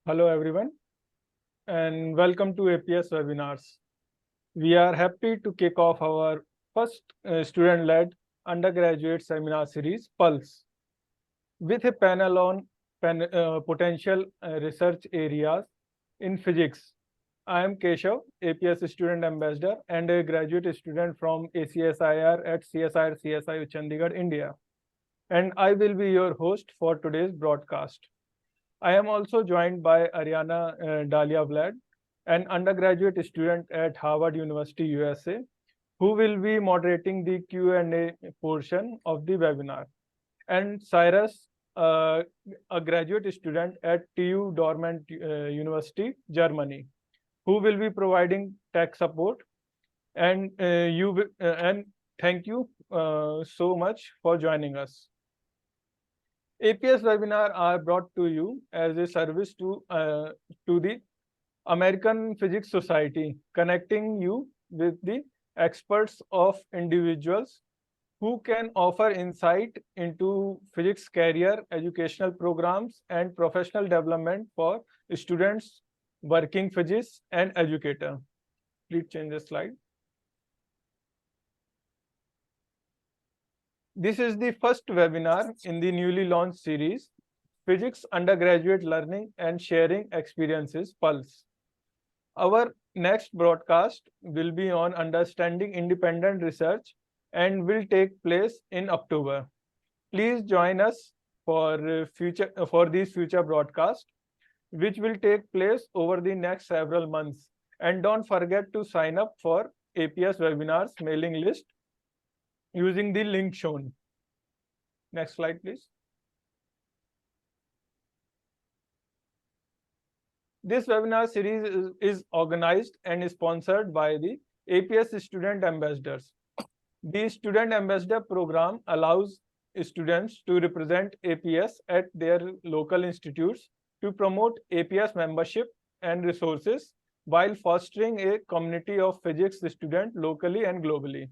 Hello everyone and welcome to APS webinars. We are happy to kick off our first student-led undergraduate seminar series, Pulse, with a panel on potential research areas in physics. I am Keshav, APS student ambassador and a graduate student from ACSIR at CSIR CSI Chandigarh, India. And I will be your host for today's broadcast. I am also joined by Ariana Dalia Vlad, an undergraduate student at Harvard University, USA, who will be moderating the Q&A portion of the webinar, and Cyrus, a graduate student at TU Dortmund University, Germany, who will be providing tech support. And thank you so much for joining us. APS webinars are brought to you as a service to the American Physics Society, connecting you with the experts of individuals who can offer insight into physics career, educational programs, and professional development for students, working physicists, and educator. Please change the slide. This is the first webinar in the newly launched series, Physics Undergraduate Learning and Sharing Experiences, Pulse. Our next broadcast will be on understanding independent research and will take place in October. Please join us for these future broadcasts, which will take place over the next several months. And don't forget to sign up for APS webinars mailing list using the link shown. Next slide, please. This webinar series is organized and sponsored by the APS Student Ambassadors. The Student Ambassador program allows students to represent APS at their local institutes to promote APS membership and resources while fostering a community of physics students locally and globally.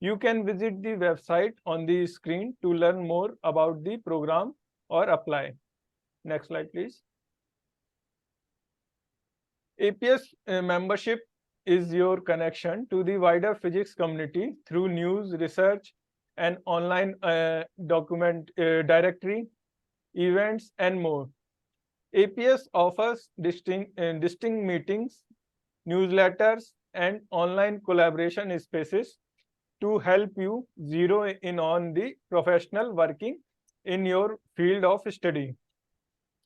You can visit the website on the screen to learn more about the program or apply. Next slide, please. APS membership is your connection to the wider physics community through news, research, and online document directory, events, and more. APS offers distinct meetings, newsletters, and online collaboration spaces to help you zero in on the professional working in your field of study.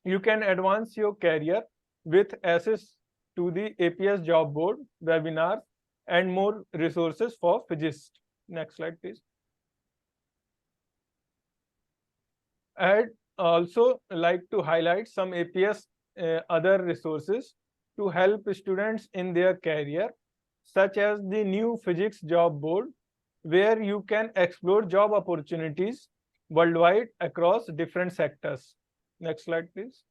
You can advance your career with access to the APS job board, webinars, and more resources for physicists. Next slide, please. I'd also like to highlight some APS other resources to help students in their career, such as the new physics job board, where you can explore job opportunities worldwide across different sectors. Next slide, please.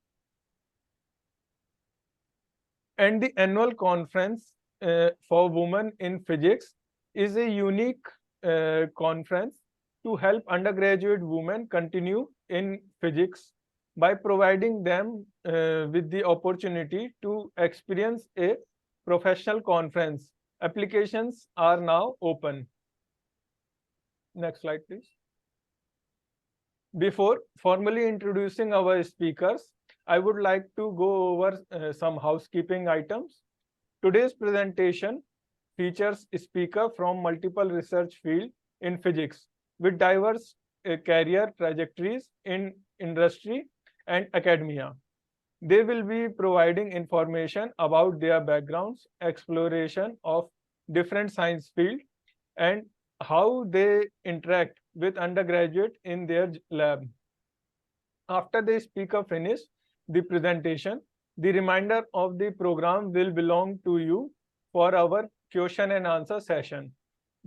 And the annual conference for women in physics is a unique conference to help undergraduate women continue in physics by providing them with the opportunity to experience a professional conference. Applications are now open. Next slide, please. Before formally introducing our speakers, I would like to go over some housekeeping items. Today's presentation features a speaker from multiple research fields in physics with diverse career trajectories in industry and academia. They will be providing information about their backgrounds, exploration of different science fields, and how they interact with undergraduate in their lab. After the speaker finishes the presentation, the remainder of the program will belong to you for our question and answer session.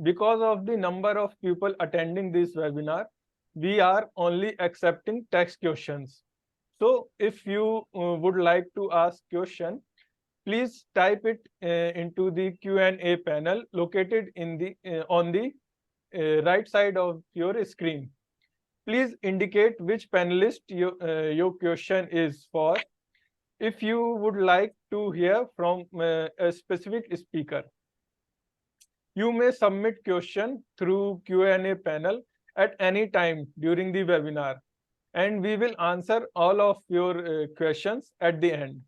Because of the number of people attending this webinar, we are only accepting text questions. So if you would like to ask question, please type it into the Q&A panel located in the on the right side of your screen. Please indicate which panelist your question is for if you would like to hear from a specific speaker. You may submit question through Q&A panel at any time during the webinar, and we will answer all of your questions at the end.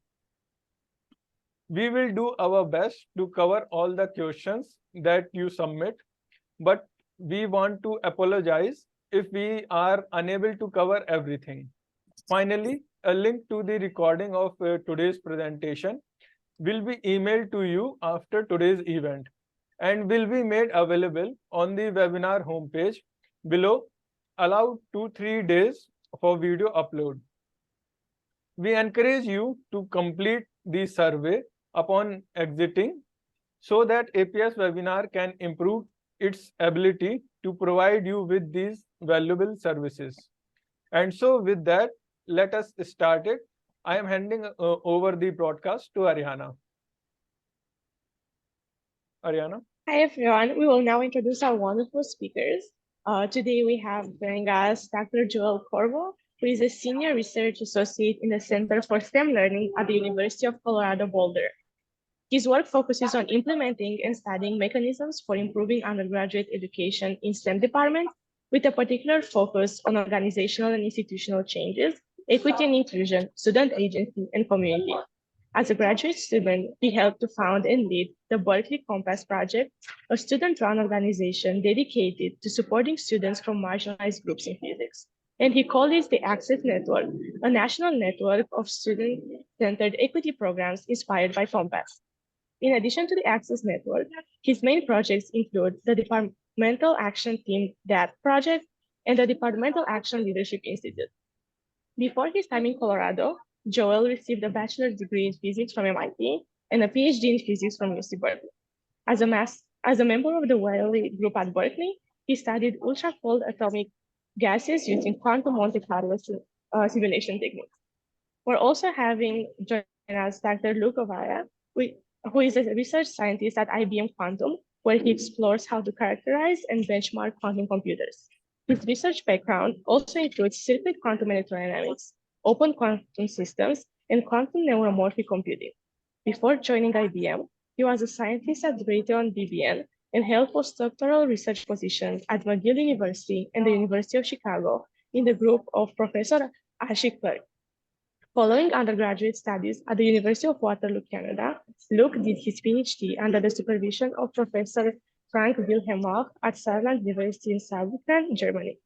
We will do our best to cover all the questions that you submit, but we want to apologize if we are unable to cover everything. Finally, a link to the recording of today's presentation will be emailed to you after today's event and will be made available on the webinar homepage below. Allow 2-3 days for video upload. We encourage you to complete the survey upon exiting so that APS webinar can improve its ability to provide you with these valuable services. And so with that, let us start it. I am handing over the broadcast to Ariana. Ariana. Hi, everyone. We will now introduce our wonderful speakers. Today we have joining us Dr. Joel Corbo, who is a senior research associate in the Center for STEM Learning at the University of Colorado Boulder. His work focuses on implementing and studying mechanisms for improving undergraduate education in STEM departments, with a particular focus on organizational and institutional changes, equity and inclusion, student agency, and community. As a graduate student, he helped to found and lead the Berkeley Compass Project, a student-run organization dedicated to supporting students from marginalized groups in physics. And he called it the Access Network, a national network of student-centered equity programs inspired by Compass. In addition to the Access Network, his main projects include the Departmental Action Team DAT project and the Departmental Action Leadership Institute. Before his time in Colorado, Joel received a bachelor's degree in physics from MIT and a PhD in physics from UC Berkeley. As a member of the Wiley group at Berkeley, he studied ultra-cold atomic gases using quantum Monte Carlo simulation techniques. We're also having join us Dr. Govia, who is a research scientist at IBM Quantum, where he explores how to characterize and benchmark quantum computers. His research background also includes circuit quantum electrodynamics, open quantum systems, and quantum neuromorphic computing. Before joining IBM, he was a scientist at Raytheon BBN and held postdoctoral research positions at McGill University and the University of Chicago in the group of Professor Ashik Clark. Following undergraduate studies at the University of Waterloo, Canada, Luke did his PhD under the supervision of Professor Frank Wilhelm Mach at Saarland University in Saarbrücken, Germany.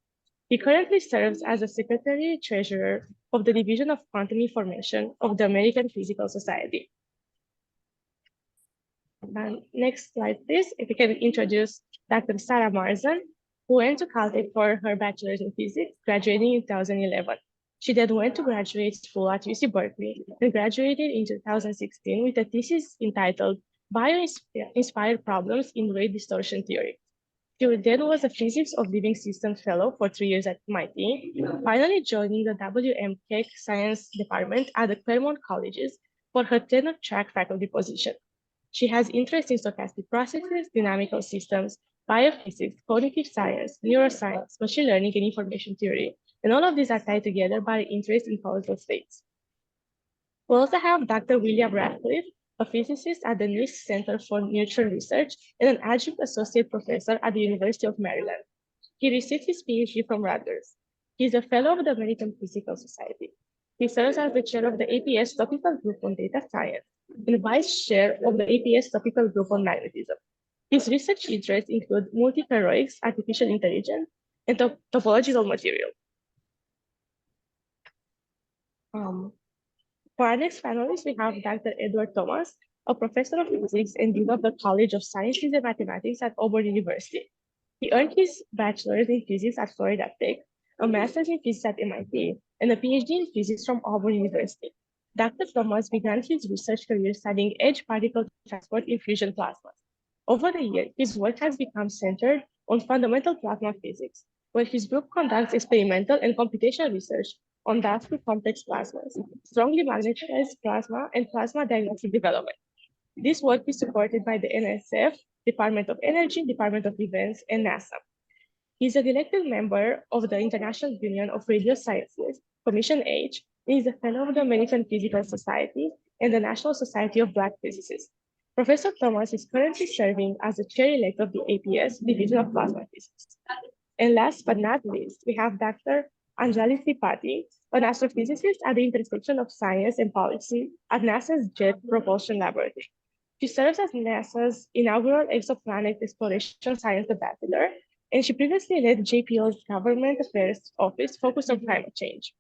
He currently serves as the Secretary-Treasurer of the Division of Quantum Information of the American Physical Society. And next slide, please. If we can introduce Dr. Sarah Marzen, who went to Caltech for her bachelor's in physics, graduating in 2011. She then went to graduate school at UC Berkeley and graduated in 2016 with a thesis entitled Bio-Inspired Problems in Rate Distortion Theory. She then was a Physics of Living Systems Fellow for 3 years at MIT, finally joining the WM Keck Science Department at the Claremont Colleges for her tenure-track faculty position. She has interest in stochastic processes, dynamical systems, biophysics, cognitive science, neuroscience, machine learning, and information theory, and all of these are tied together by interest in causal states. We also have Dr. William Ratcliff, a physicist at the NIST Center for Neutron Research and an adjunct associate professor at the University of Maryland. He received his PhD from Rutgers. He is a fellow of the American Physical Society. He serves as the chair of the APS Topical Group on Data Science and vice chair of the APS Topical Group on Magnetism. His research interests include multiparadoics, artificial intelligence, and topological material. For our next panelist, we have Dr. Edward Thomas, a professor of physics and dean of the College of Sciences and Mathematics at Auburn University. He earned his bachelor's in physics at Florida Tech, a master's in physics at MIT, and a PhD in physics from Auburn University. Dr. Thomas began his research career studying edge particle transport in fusion plasmas. Over the years, his work has become centered on fundamental plasma physics, where his group conducts experimental and computational research on vastly complex plasmas, strongly magnetized plasma, and plasma diagnostic development. This work is supported by the NSF, Department of Energy, Department of Defense, and NASA. He is a elected member of the International Union of Radio Sciences, Commission H, He is a fellow of the American Physical Society and the National Society of Black Physicists. Professor Thomas is currently serving as the chair-elect of the APS Division of Plasma Physics. And last but not least, we have Dr. Anjali Tripathi, an astrophysicist at the intersection of science and policy at NASA's Jet Propulsion Laboratory. She serves as NASA's inaugural exoplanet exploration science ambassador, and she previously led JPL's government affairs office focused on climate change.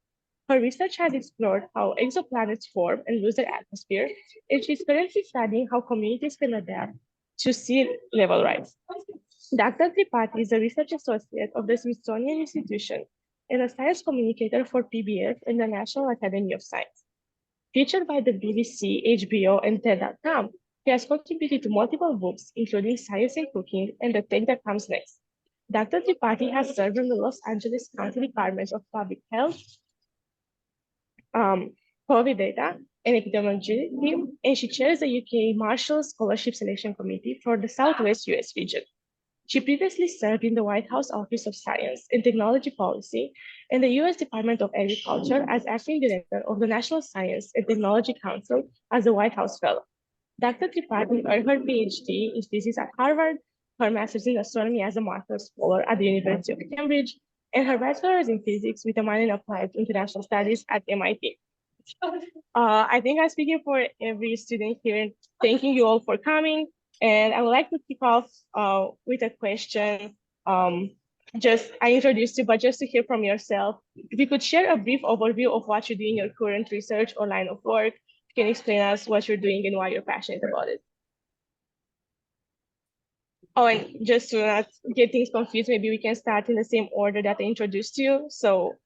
Her research has explored how exoplanets form and lose their atmosphere, and she's currently studying how communities can adapt to sea level rise. Dr. Tripathi is a research associate of the Smithsonian Institution and a science communicator for PBS and the National Academy of Science. Featured by the BBC, HBO, and TED.com, he has contributed to multiple books, including Science and Cooking and The Tech That Comes Next. Dr. Tripathi has served in the Los Angeles County Department of Public Health, COVID data, and epidemiology team, and she chairs the UK Marshall Scholarship Selection Committee for the Southwest US region. She previously served in the White House Office of Science and Technology Policy and the US Department of Agriculture as acting director of the National Science and Technology Council as a White House Fellow. Dr. Tripathi earned her PhD in physics at Harvard, her master's in astronomy as a master's scholar at the University of Cambridge, and her bachelor's in physics with a minor in applied international studies at MIT. I think I'm speaking for every student here, thanking you all for coming. And I would like to kick off with a question. I introduced you, but just to hear from yourself, if you could share a brief overview of what you do in your current research or line of work, you can explain us what you're doing and why you're passionate about it. Oh, and just to not get things confused, maybe we can start in the same order that I introduced you, so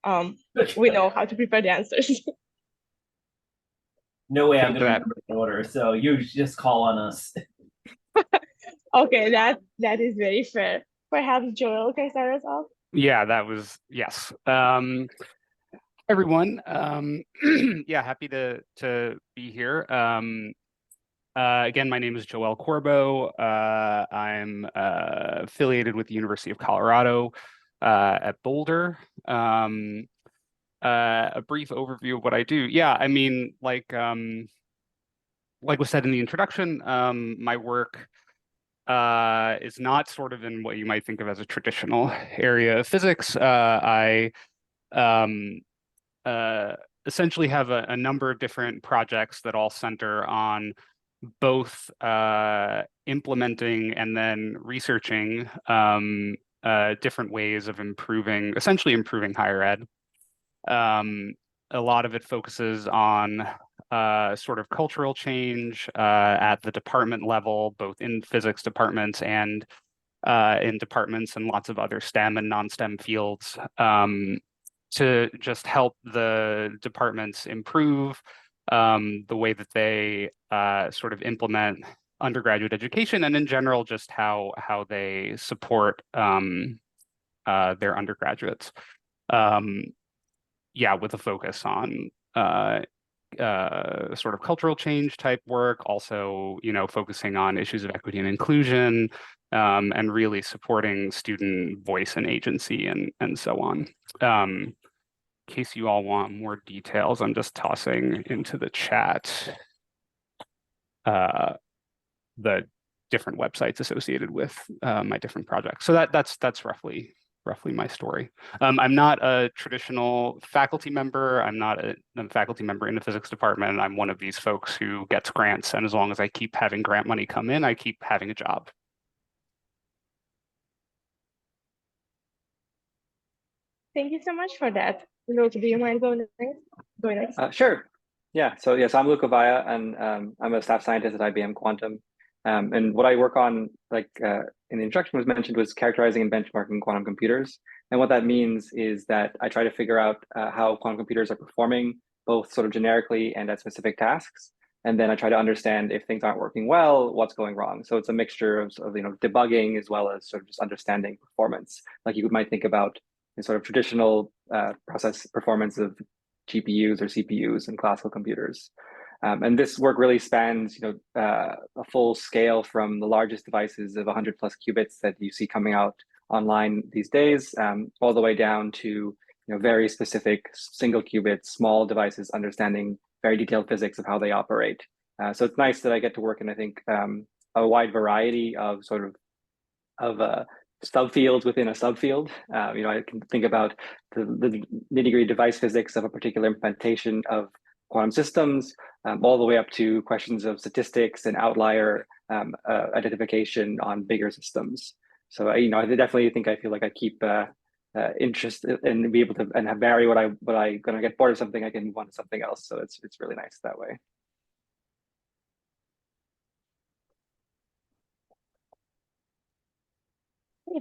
we know how to prepare the answers. No way I'm going to remember the order, so you just call on us. Okay, that is very fair. Perhaps Joel can start us off. Yeah, that was, yes. Everyone, yeah, happy to be here. Again, my name is Joel Corbo. I'm affiliated with the University of Colorado at Boulder. A brief overview of what I do. Yeah, I mean, like was said in the introduction, my work is not sort of in what you might think of as a traditional area of physics. I essentially have a number of different projects that all center on both implementing and then researching different ways of essentially improving higher ed. A lot of it focuses on sort of cultural change at the department level, both in physics departments and in departments and lots of other STEM and non-STEM fields, to just help the departments improve the way that they sort of implement undergraduate education, and in general, just how they support their undergraduates. Yeah, with a focus on sort of cultural change type work, also, focusing on issues of equity and inclusion, and really supporting student voice and agency and so on. In case you all want more details, I'm just tossing into the chat the different websites associated with my different projects. So that's roughly my story. I'm not a traditional faculty member. I'm not a faculty member in the physics department. I'm one of these folks who gets grants, and as long as I keep having grant money come in, I keep having a job. Thank you so much for that. Luke, do you mind going next? Sure. Yeah. So yes, I'm Luke Govia, and I'm a staff scientist at IBM Quantum. And what I work on, like in the introduction was mentioned, was characterizing and benchmarking quantum computers. And what that means is that I try to figure out how quantum computers are performing, both sort of generically and at specific tasks. And then I try to understand if things aren't working well, what's going wrong. So it's a mixture of debugging as well as sort of just understanding performance. Like you might think about the sort of traditional process performance of GPUs or CPUs and classical computers. And this work really spans, a full scale from the largest devices of 100 plus qubits that you see coming out online these days, all the way down to very specific single qubit, small devices, understanding very detailed physics of how they operate. So it's nice that I get to work in, I think, a wide variety of subfields within a subfield. I can think about the nitty-gritty device physics of a particular implementation of quantum systems, all the way up to questions of statistics and outlier identification on bigger systems. So I definitely think I feel like I keep interest and be able to and vary what I when I get bored of something, I can move on to something else. So it's really nice that way.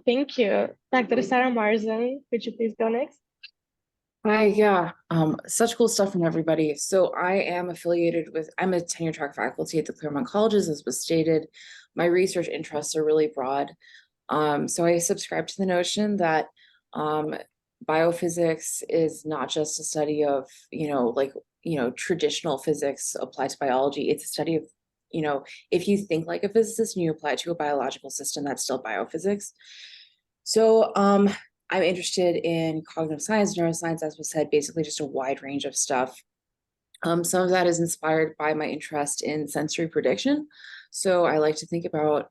Thank you. Dr. Sarah Marzen, could you please go next? Hi, yeah, such cool stuff from everybody. So I'm a tenure track faculty at the Claremont colleges, as was stated. My research interests are really broad. So I subscribe to the notion that biophysics is not just a study of, traditional physics applied to biology. It's a study of, if you think like a physicist and you apply it to a biological system, that's still biophysics. So I'm interested in cognitive science, neuroscience, as was said, basically just a wide range of stuff. Some of that is inspired by my interest in sensory prediction. So I like to think about,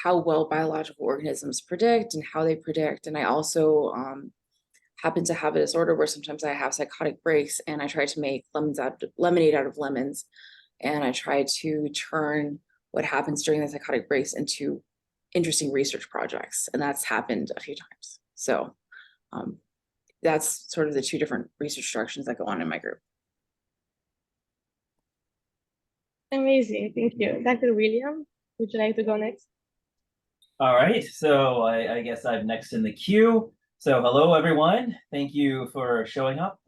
how well biological organisms predict and how they predict. And I also happen to have a disorder where sometimes I have psychotic breaks, and I try to make lemonade out of lemons. And I try to turn what happens during the psychotic breaks into interesting research projects. And that's happened a few times. So that's sort of the two different research directions that go on in my group. Amazing, thank you. Dr. William, would you like to go next? All right, so I guess I'm next in the queue. So hello, everyone. Thank you for showing up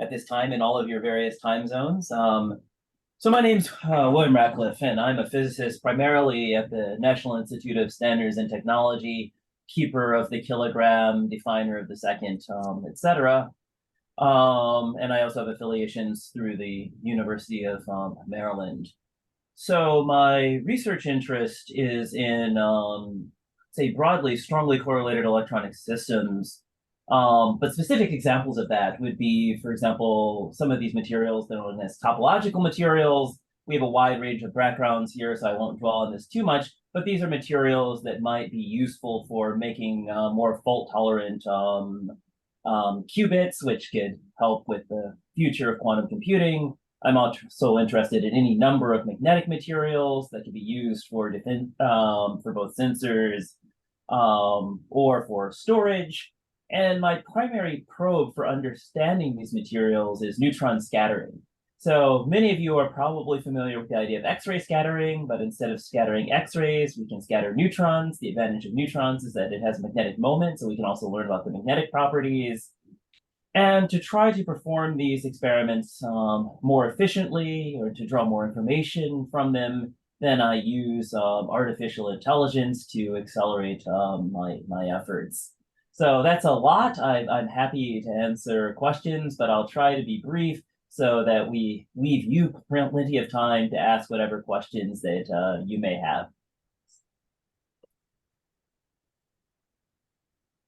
at this time in all of your various time zones. So my name's William Ratcliff, and I'm a physicist primarily at the National Institute of Standards and Technology, keeper of the kilogram, definer of the second, etc. And I also have affiliations through the University of Maryland. So my research interest is in, say, broadly, strongly correlated electronic systems. But specific examples of that would be, for example, some of these materials that are known as topological materials. We have a wide range of backgrounds here, so I won't dwell on this too much, but these are materials that might be useful for making more fault-tolerant qubits, which could help with the future of quantum computing. I'm also interested in any number of magnetic materials that can be used for both sensors or for storage. And my primary probe for understanding these materials is neutron scattering. So many of you are probably familiar with the idea of X-ray scattering, but instead of scattering X-rays, we can scatter neutrons. The advantage of neutrons is that it has a magnetic moment, so we can also learn about the magnetic properties. And to try to perform these experiments more efficiently, or to draw more information from them, then I use artificial intelligence to accelerate my efforts. So that's a lot. I'm happy to answer questions, but I'll try to be brief so that we leave you plenty of time to ask whatever questions that you may have.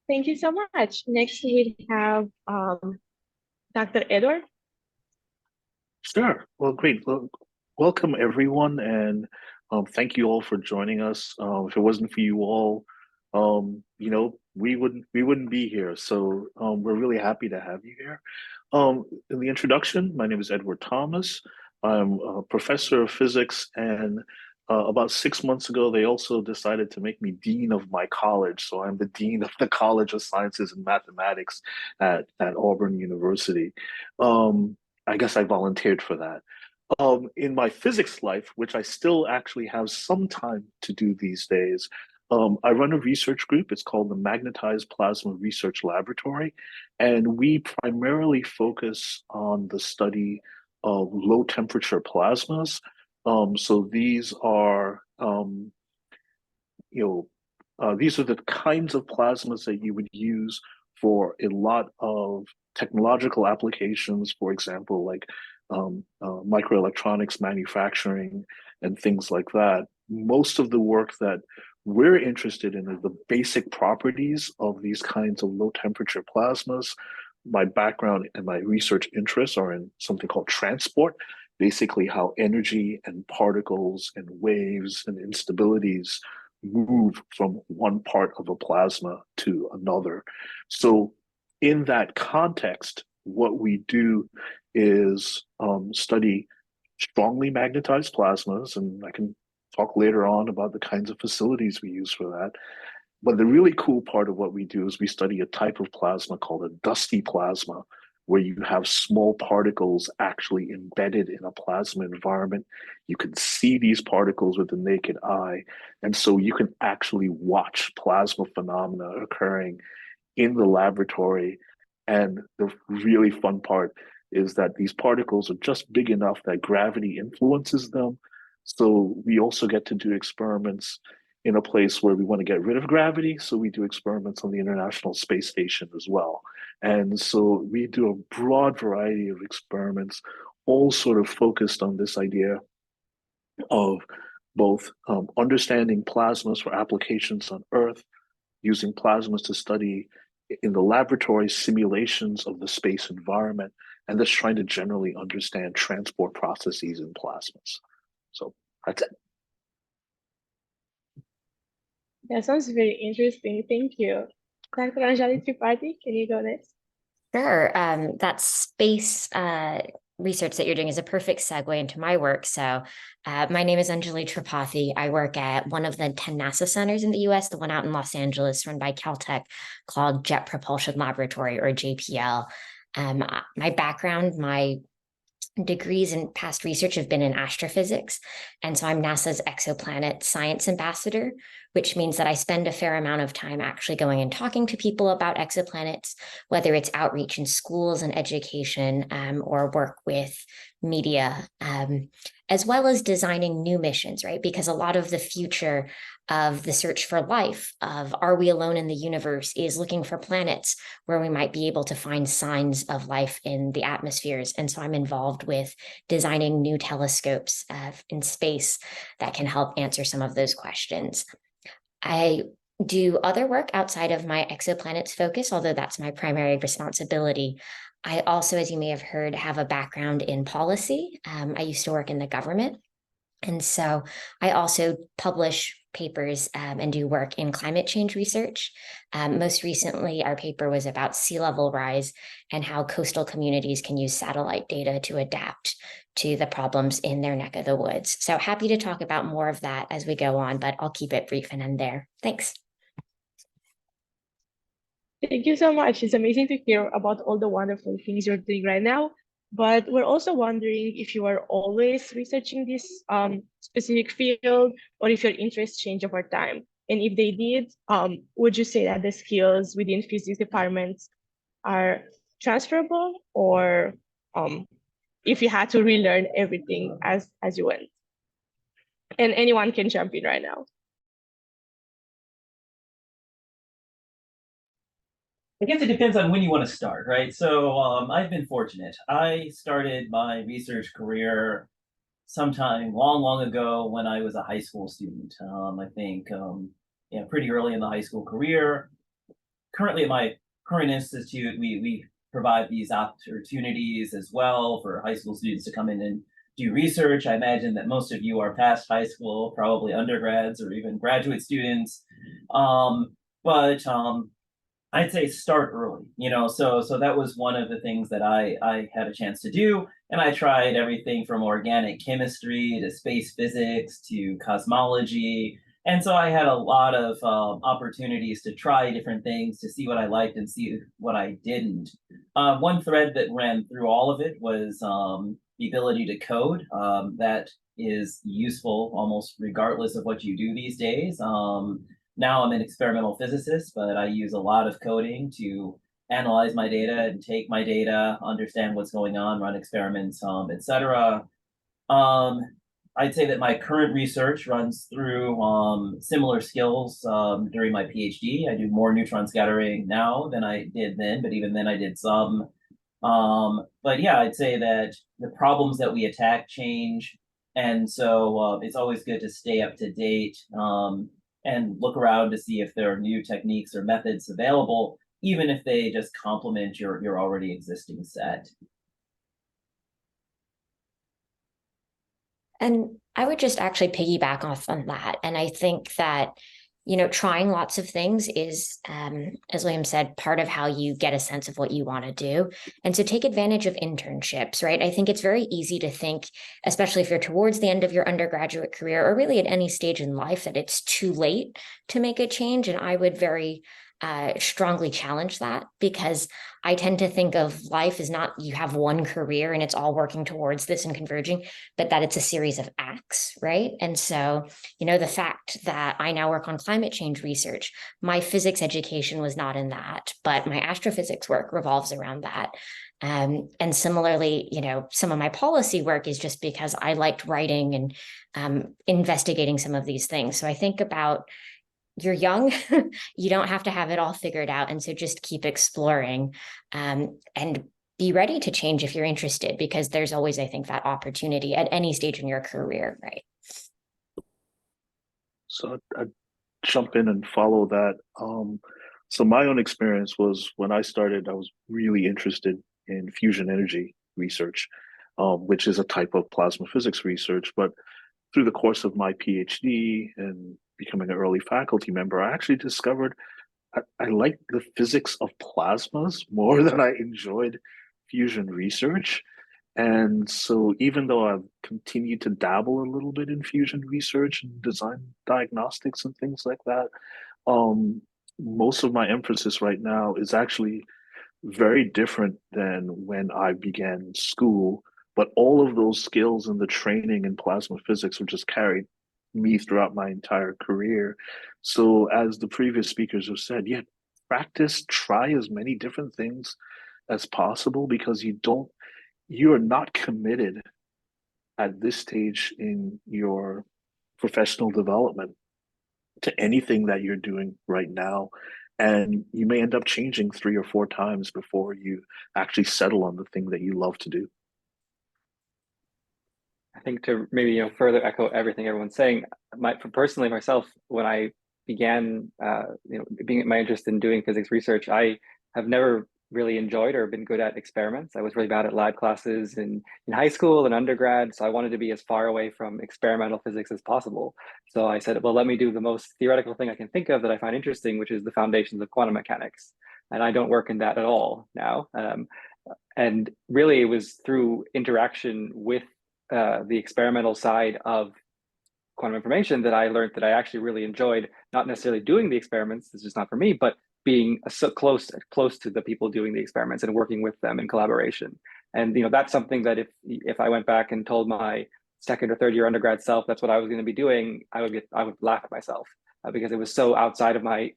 Thank you so much. Next, we have Dr. Edward. Sure. Well, great. Well, welcome everyone, and thank you all for joining us. If it wasn't for you all, we wouldn't be here. So we're really happy to have you here. In the introduction, my name is Edward Thomas. I'm a professor of physics, and about 6 months ago, they also decided to make me dean of my college. So I'm the dean of the College of Sciences and Mathematics at Auburn University. I guess I volunteered for that. In my physics life, which I still actually have some time to do these days, I run a research group. It's called the Magnetized Plasma Research Laboratory, and we primarily focus on the study of low temperature plasmas. So these are, these are the kinds of plasmas that you would use for a lot of technological applications, for example, like microelectronics manufacturing and things like that. Most of the work that we're interested in the basic properties of these kinds of low temperature plasmas. My background and my research interests are in something called transport, basically how energy and particles and waves and instabilities move from one part of a plasma to another. So in that context, what we do is study strongly magnetized plasmas, and I can talk later on about the kinds of facilities we use for that. But the really cool part of what we do is we study a type of plasma called a dusty plasma, where you have small particles actually embedded in a plasma environment. You can see these particles with the naked eye. And so you can actually watch plasma phenomena occurring in the laboratory. And the really fun part is that these particles are just big enough that gravity influences them. So we also get to do experiments in a place where we want to get rid of gravity. So we do experiments on the International Space Station as well. And so we do a broad variety of experiments, all sort of focused on this idea of both understanding plasmas for applications on Earth, using plasmas to study in the laboratory simulations of the space environment, and just trying to generally understand transport processes in plasmas. So that's it. That sounds very interesting. Thank you. Dr. Anjali Tripathi, can you go next? Sure. That space research that you're doing is a perfect segue into my work. So my name is Anjali Tripathi. I work at one of the 10 NASA centers in the US, the one out in Los Angeles run by Caltech called Jet Propulsion Laboratory, or JPL. My background, my degrees in past research have been in astrophysics. And so I'm NASA's exoplanet science ambassador, which means that I spend a fair amount of time actually going and talking to people about exoplanets, whether it's outreach in schools and education, or work with media, as well as designing new missions, right? Because a lot of the future of the search for life, of are we alone in the universe, is looking for planets where we might be able to find signs of life in the atmospheres. And so I'm involved with designing new telescopes in space that can help answer some of those questions. I do other work outside of my exoplanets focus, although that's my primary responsibility. I also, as you may have heard, have a background in policy. I used to work in the government. And so I also publish papers and do work in climate change research. Most recently, our paper was about sea level rise and how coastal communities can use satellite data to adapt to the problems in their neck of the woods. So happy to talk about more of that as we go on, but I'll keep it brief and end there. Thanks. Thank you so much. It's amazing to hear about all the wonderful things you're doing right now. But we're also wondering if you are always researching this specific field, or if your interests change over time. And if they did, would you say that the skills within physics departments are transferable, or if you had to relearn everything as you went? And anyone can jump in right now. I guess it depends on when you want to start, right? So I've been fortunate. I started my research career sometime long, long ago when I was a high school student. I think pretty early in the high school career. Currently at my current institute, we provide these opportunities as well for high school students to come in and do research. I imagine that most of you are past high school, probably undergrads or even graduate students. But I'd say start early, so that was one of the things that I had a chance to do. And I tried everything from organic chemistry to space physics to cosmology. And so I had a lot of opportunities to try different things, to see what I liked and see what I didn't. One thread that ran through all of it was the ability to code. That is useful almost regardless of what you do these days. Now I'm an experimental physicist, but I use a lot of coding to analyze my data and take my data, understand what's going on, run experiments, etc. I'd say that my current research runs through similar skills during my PhD. I do more neutron scattering now than I did then, but even then I did some. But yeah, I'd say that the problems that we attack change. And so it's always good to stay up to date. and look around to see if there are new techniques or methods available, even if they just complement your already existing set. And I would just actually piggyback off on that. And I think that, you know, trying lots of things is, as William said, part of how you get a sense of what you want to do. And so take advantage of internships, right? I think it's very easy to think, especially if you're towards the end of your undergraduate career or really at any stage in life, that it's too late to make a change. And I would very strongly challenge that, because I tend to think of life as not you have one career and it's all working towards this and converging, but that it's a series of acts, right? And so, you know, the fact that I now work on climate change research, my physics education was not in that, but my astrophysics work revolves around that. And similarly, you know, some of my policy work is just because I liked writing and investigating some of these things. So I think about, you're young, you don't have to have it all figured out. And so just keep exploring and be ready to change if you're interested, because there's always, I think, that opportunity at any stage in your career, right? So I'd jump in and follow that. So my own experience was when I started, I was really interested in fusion energy research, which is a type of plasma physics research. But through the course of my PhD and becoming an early faculty member, I actually discovered I liked the physics of plasmas more than I enjoyed fusion research. And so even though I've continued to dabble a little bit in fusion research and design diagnostics and things like that, most of my emphasis right now is actually very different than when I began school. But all of those skills and the training in plasma physics were just carried me throughout my entire career. So as the previous speakers have said, yeah, practice, try as many different things as possible, because you are not committed at this stage in your professional development to anything that you're doing right now. And you may end up changing 3 or 4 times before you actually settle on the thing that you love to do. I think to maybe further echo everything everyone's saying, personally myself, when I began being my interest in doing physics research, I have never really enjoyed or been good at experiments. I was really bad at lab classes in high school and undergrad, so I wanted to be as far away from experimental physics as possible. So I said, well, let me do the most theoretical thing I can think of that I find interesting, which is the foundations of quantum mechanics. And I don't work in that at all now. And really, it was through interaction with the experimental side of quantum information that I learned that I actually really enjoyed, not necessarily doing the experiments, it's just not for me, but being so close to the people doing the experiments and working with them in collaboration. And that's something that if I went back and told my second or third year undergrad self that's what I was going to be doing, I would laugh at myself because it was so outside of my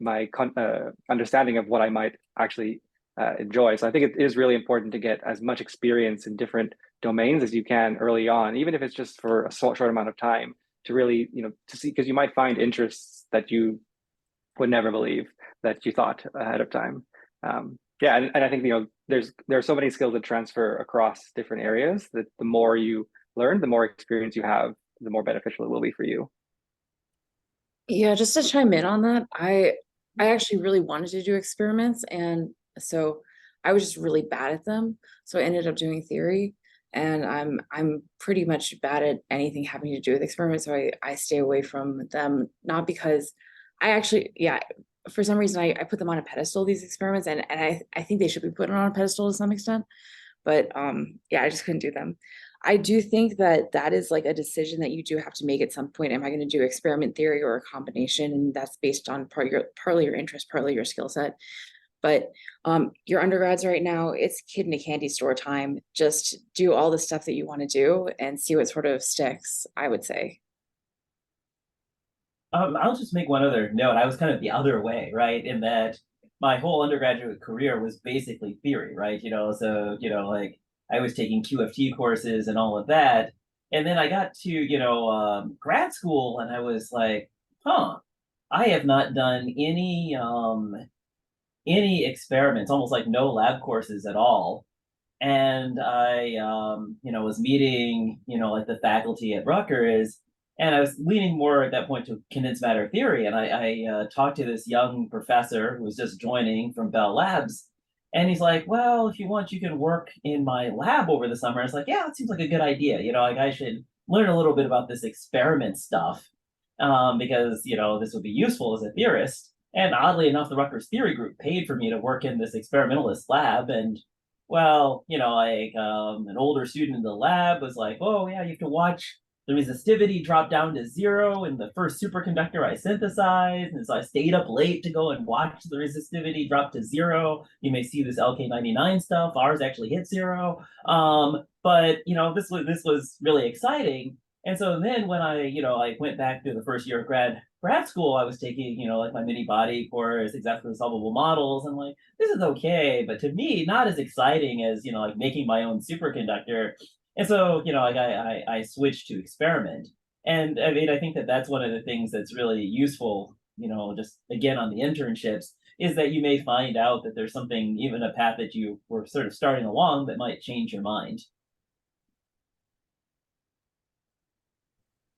understanding of what I might actually enjoy. So I think it is really important to get as much experience in different domains as you can early on, even if it's just for a short amount of time, to really, to see, because you might find interests that you would never believe that you thought ahead of time. And I think, there are so many skills that transfer across different areas that the more you learn, the more experience you have, the more beneficial it will be for you. Yeah, just to chime in on that, I actually really wanted to do experiments, and so I was just really bad at them. So I ended up doing theory, and I'm pretty much bad at anything having to do with experiments. So I stay away from them, not because I actually, for some reason I put them on a pedestal, these experiments, and I think they should be put on a pedestal to some extent. But I just couldn't do them. I do think that is like a decision that you do have to make at some point. Am I going to do experiment theory or a combination? And that's based on partly your interest, partly your skill set. But your undergrads right now, it's kid in a candy store time. Just do all the stuff that you want to do and see what sort of sticks, I would say. I'll just make one other note. I was kind of the other way, right? In that my whole undergraduate career was basically theory, right? So, like I was taking QFT courses and all of that. And then I got to, grad school and I was like, I have not done any experiments, almost like no lab courses at all. And I, was meeting, like the faculty at Rutgers, And I was leaning more at that point to condensed matter theory. And I talked to this young professor who was just joining from Bell Labs. And he's like, well, if you want, you can work in my lab over the summer. I was like, yeah, that seems like a good idea. Like I should learn a little bit about this experiment stuff because, this would be useful as a theorist. And oddly enough, the Rutgers Theory Group paid for me to work in this experimentalist lab. And well, an older student in the lab was like, oh, yeah, you have to watch the resistivity drop down to 0 in the first superconductor I synthesized. And so I stayed up late to go and watch the resistivity drop to 0. You may see this LK99 stuff. Ours actually hit 0. But this was really exciting. And so then when I went back to the first year of grad school, I was taking, my mini body course, exactly solvable models. And like, this is okay, but to me, not as exciting as, making my own superconductor. And so, I switched to experiment. And I mean, I think that that's one of the things that's really useful, just again on the internships, is that you may find out that there's something, even a path that you were sort of starting along that might change your mind.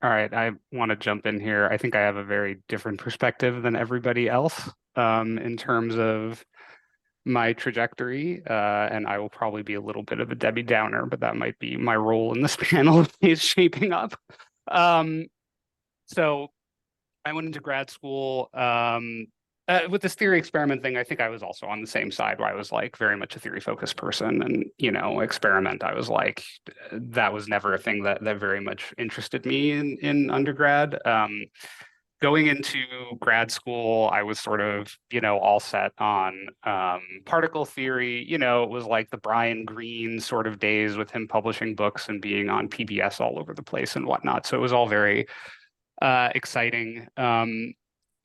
All right, I want to jump in here. I think I have a very different perspective than everybody else in terms of my trajectory, and I will probably be a little bit of a Debbie Downer, but that might be my role in this panel is shaping up. So I went into grad school with this theory experiment thing. I think I was also on the same side where I was like very much a theory focused person, and experiment, I was like, that was never a thing that very much interested me in undergrad. Going into grad school, I was sort of, all set on particle theory. It was like the Brian Greene sort of days with him publishing books and being on PBS all over the place and whatnot. So it was all very exciting.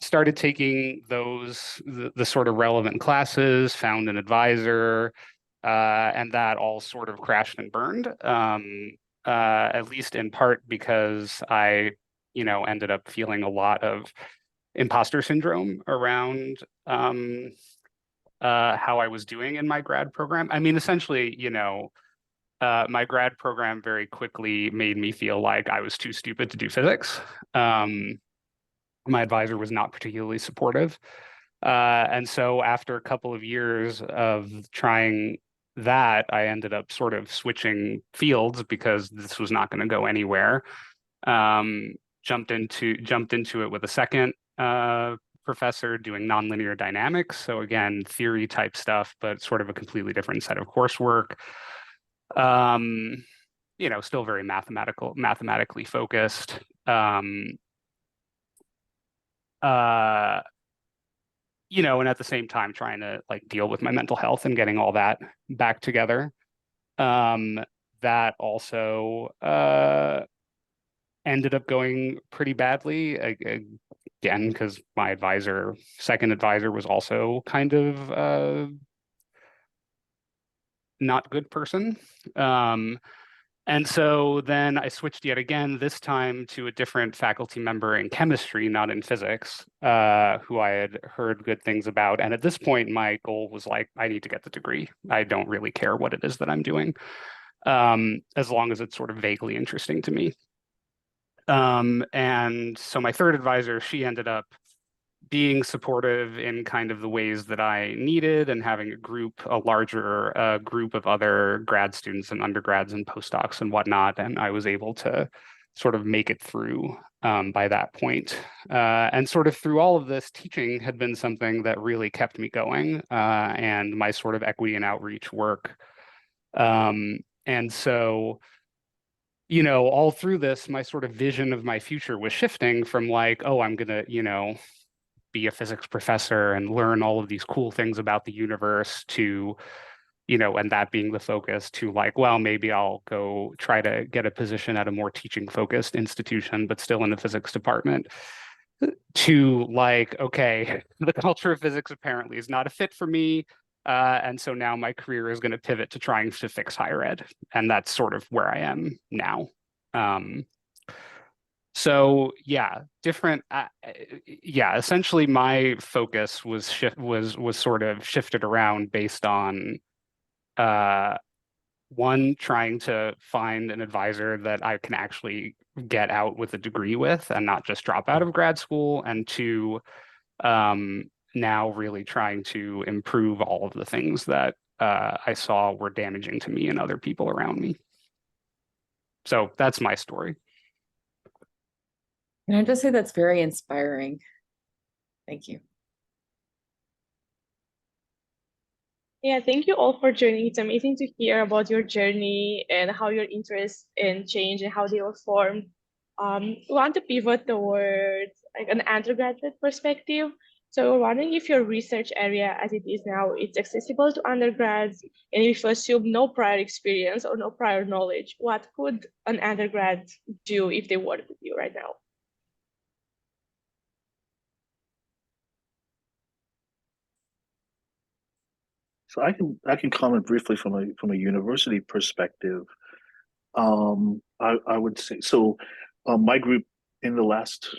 Started taking the sort of relevant classes, found an advisor, and that all sort of crashed and burned, at least in part because I ended up feeling a lot of imposter syndrome around how I was doing in my grad program. I mean, essentially, my grad program very quickly made me feel like I was too stupid to do physics. My advisor was not particularly supportive. And so after a couple of years of trying that, I ended up sort of switching fields because this was not going to go anywhere. Jumped into it with a second professor doing nonlinear dynamics. So again, theory type stuff, but sort of a completely different set of coursework. Still very mathematically focused. And at the same time trying to like deal with my mental health and getting all that back together. That also ended up going pretty badly again, because my second advisor was also kind of not good person. And so then I switched yet again, this time to a different faculty member in chemistry, not in physics, who I had heard good things about. And at this point, my goal was like, I need to get the degree. I don't really care what it is that I'm doing, as long as it's sort of vaguely interesting to me. And so my third advisor, she ended up being supportive in kind of the ways that I needed, and having a larger group of other grad students and undergrads and postdocs and whatnot. And I was able to sort of make it through by that point. And sort of through all of this, teaching had been something that really kept me going, and my sort of equity and outreach work. And so, all through this, my sort of vision of my future was shifting from like, oh, I'm gonna, be a physics professor and learn all of these cool things about the universe, to, and that being the focus, to like, well, maybe I'll go try to get a position at a more teaching focused institution, but still in the physics department, to like, okay, the culture of physics apparently is not a fit for me. And so now my career is going to pivot to trying to fix higher ed. And that's sort of where I am now. So yeah, essentially my focus was sort of shifted around based on one, trying to find an advisor that I can actually get out with a degree with and not just drop out of grad school, and two, now really trying to improve all of the things that I saw were damaging to me and other people around me. So that's my story. Can I just say that's very inspiring? Thank you. Yeah, thank you all for joining. It's amazing to hear about your journey and how your interests and change and how they were formed. We want to pivot towards like an undergraduate perspective. So we're wondering if your research area as it is now, it's accessible to undergrads, and if you assume no prior experience or no prior knowledge, what could an undergrad do if they work with you right now? So I can comment briefly from a university perspective. I would say so. My group in the last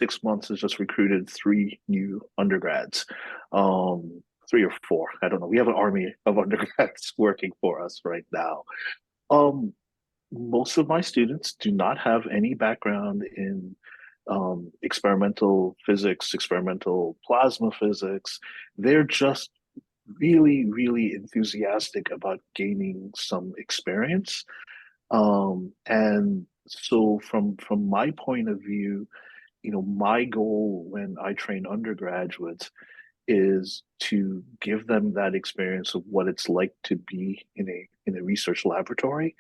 6 months has just recruited 3 new undergrads, 3 or 4. I don't know. We have an army of undergrads working for us right now. Most of my students do not have any background in experimental physics, experimental plasma physics. They're just really, really enthusiastic about gaining some experience. And so from my point of view, my goal when I train undergraduates is to give them that experience of what it's like to be in a research laboratory.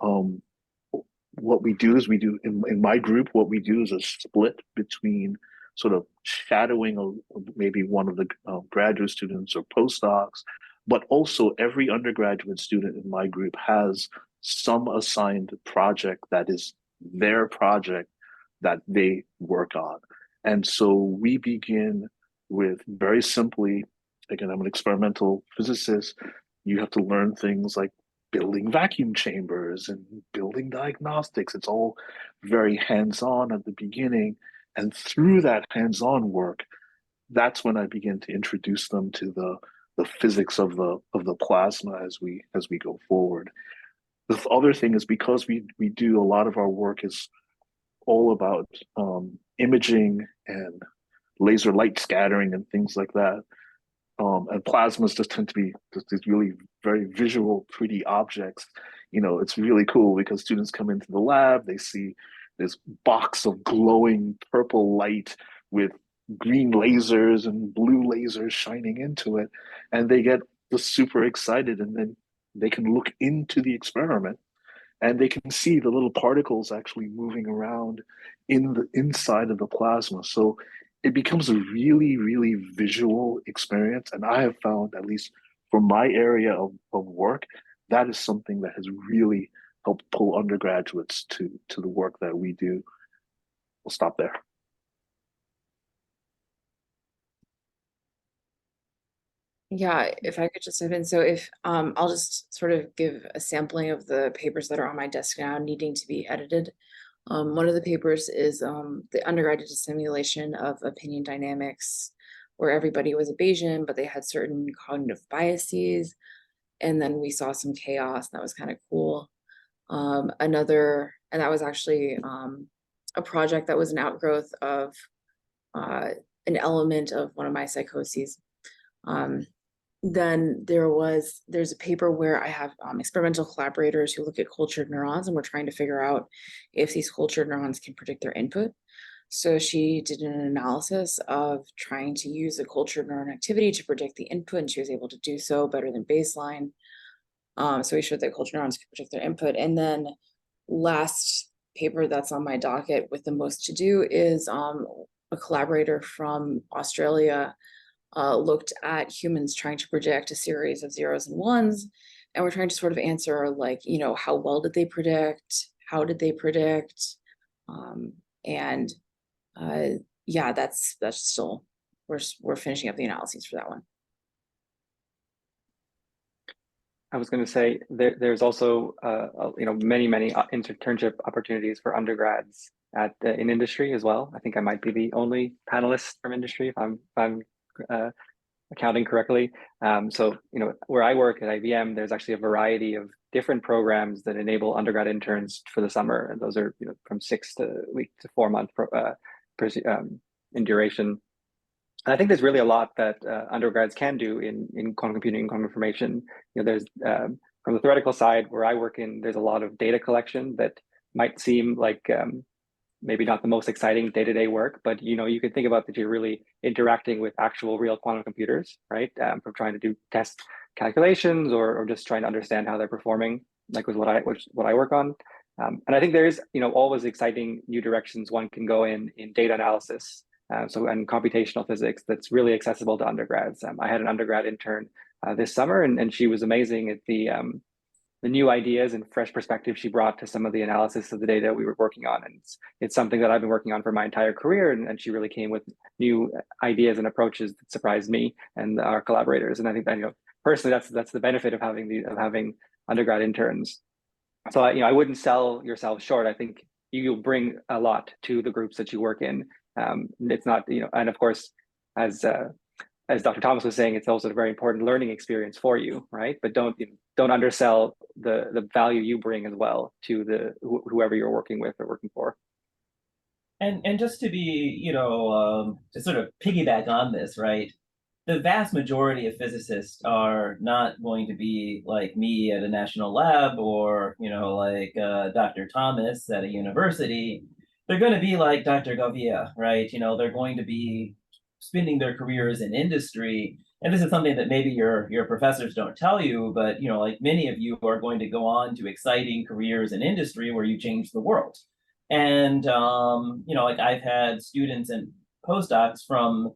Um, what we do is in my group, what we do is a split between sort of shadowing maybe one of the graduate students or postdocs, but also every undergraduate student in my group has some assigned project that is their project that they work on. And so we begin with very simply, again, I'm an experimental physicist. You have to learn things like building vacuum chambers and building diagnostics. It's all very hands-on at the beginning. And through that hands-on work, that's when I begin to introduce them to the physics of the plasma as we go forward. The other thing is because we do a lot of our work is all about imaging and laser light scattering and things like that. And plasmas just tend to be just these really very visual, pretty objects. It's really cool because students come into the lab, they see this box of glowing purple light with green lasers and blue lasers shining into it, and they get just super excited, and then they can look into the experiment and they can see the little particles actually moving around in the inside of the plasma. So it becomes a really, really visual experience. And I have found, at least for my area of work, that is something that has really helped pull undergraduates to the work that we do. We'll stop there. Yeah, if I could just have been, so if I'll just sort of give a sampling of the papers that are on my desk now needing to be edited. One of the papers is the undergraduate simulation of opinion dynamics, where everybody was a Bayesian, but they had certain cognitive biases. And then we saw some chaos, and that was kind of cool. And that was actually a project that was an outgrowth of an element of one of my psychoses. Then there's a paper where I have experimental collaborators who look at cultured neurons, and we're trying to figure out if these cultured neurons can predict their input. So she did an analysis of trying to use a cultured neuron activity to predict the input, and she was able to do so better than baseline. So we showed that cultured neurons can predict their input. And then last paper that's on my docket with the most to do is a collaborator from Australia looked at humans trying to predict a series of zeros and ones, and we're trying to sort of answer like, how well did they predict, how did they predict, and yeah, that's still, we're finishing up the analyses for that one. I was going to say there's also many internship opportunities for undergrads in industry as well. I think I might be the only panelist from industry if I'm counting correctly. So, where I work at IBM, there's actually a variety of different programs that enable undergrad interns for the summer. And those are, from 6 week to 4 month in duration. And I think there's really a lot that undergrads can do in quantum computing and quantum information. There's from the theoretical side where I work in, there's a lot of data collection that might seem like maybe not the most exciting day-to-day work, but you could think about that you're really interacting with actual real quantum computers, right? From trying to do test calculations or just trying to understand how they're performing, like with what I work on. And I think there is always exciting new directions one can go in data analysis. And computational physics that's really accessible to undergrads. I had an undergrad intern this summer, and she was amazing at the new ideas and fresh perspective she brought to some of the analysis of the data we were working on. And it's something that I've been working on for my entire career, and she really came with new ideas and approaches that surprised me and our collaborators. And I think that personally that's the benefit of having undergrad interns. So I wouldn't sell yourself short. I think you'll bring a lot to the groups that you work in. It's not, and of course, as Dr. Thomas was saying, it's also a very important learning experience for you, right? But don't undersell the value you bring as well to whoever you're working with or working for. And just to be, to sort of piggyback on this, right? The vast majority of physicists are not going to be like me at a national lab or, like Dr. Thomas at a university. They're going to be like Dr. Govia, right? They're going to be spending their careers in industry. And this is something that maybe your professors don't tell you, but like many of you are going to go on to exciting careers in industry where you change the world. And like I've had students and postdocs from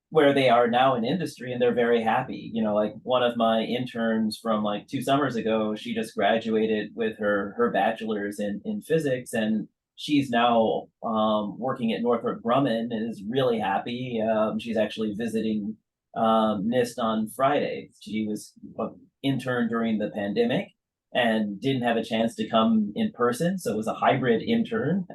where they are now in industry, and they're very happy. Like one of my interns from like 2 summers ago, she just graduated with her bachelor's in physics, and she's now working at Northrop Grumman and is really happy. She's actually visiting NIST on Friday. She was an intern during the pandemic and didn't have a chance to come in person, so it was a hybrid intern.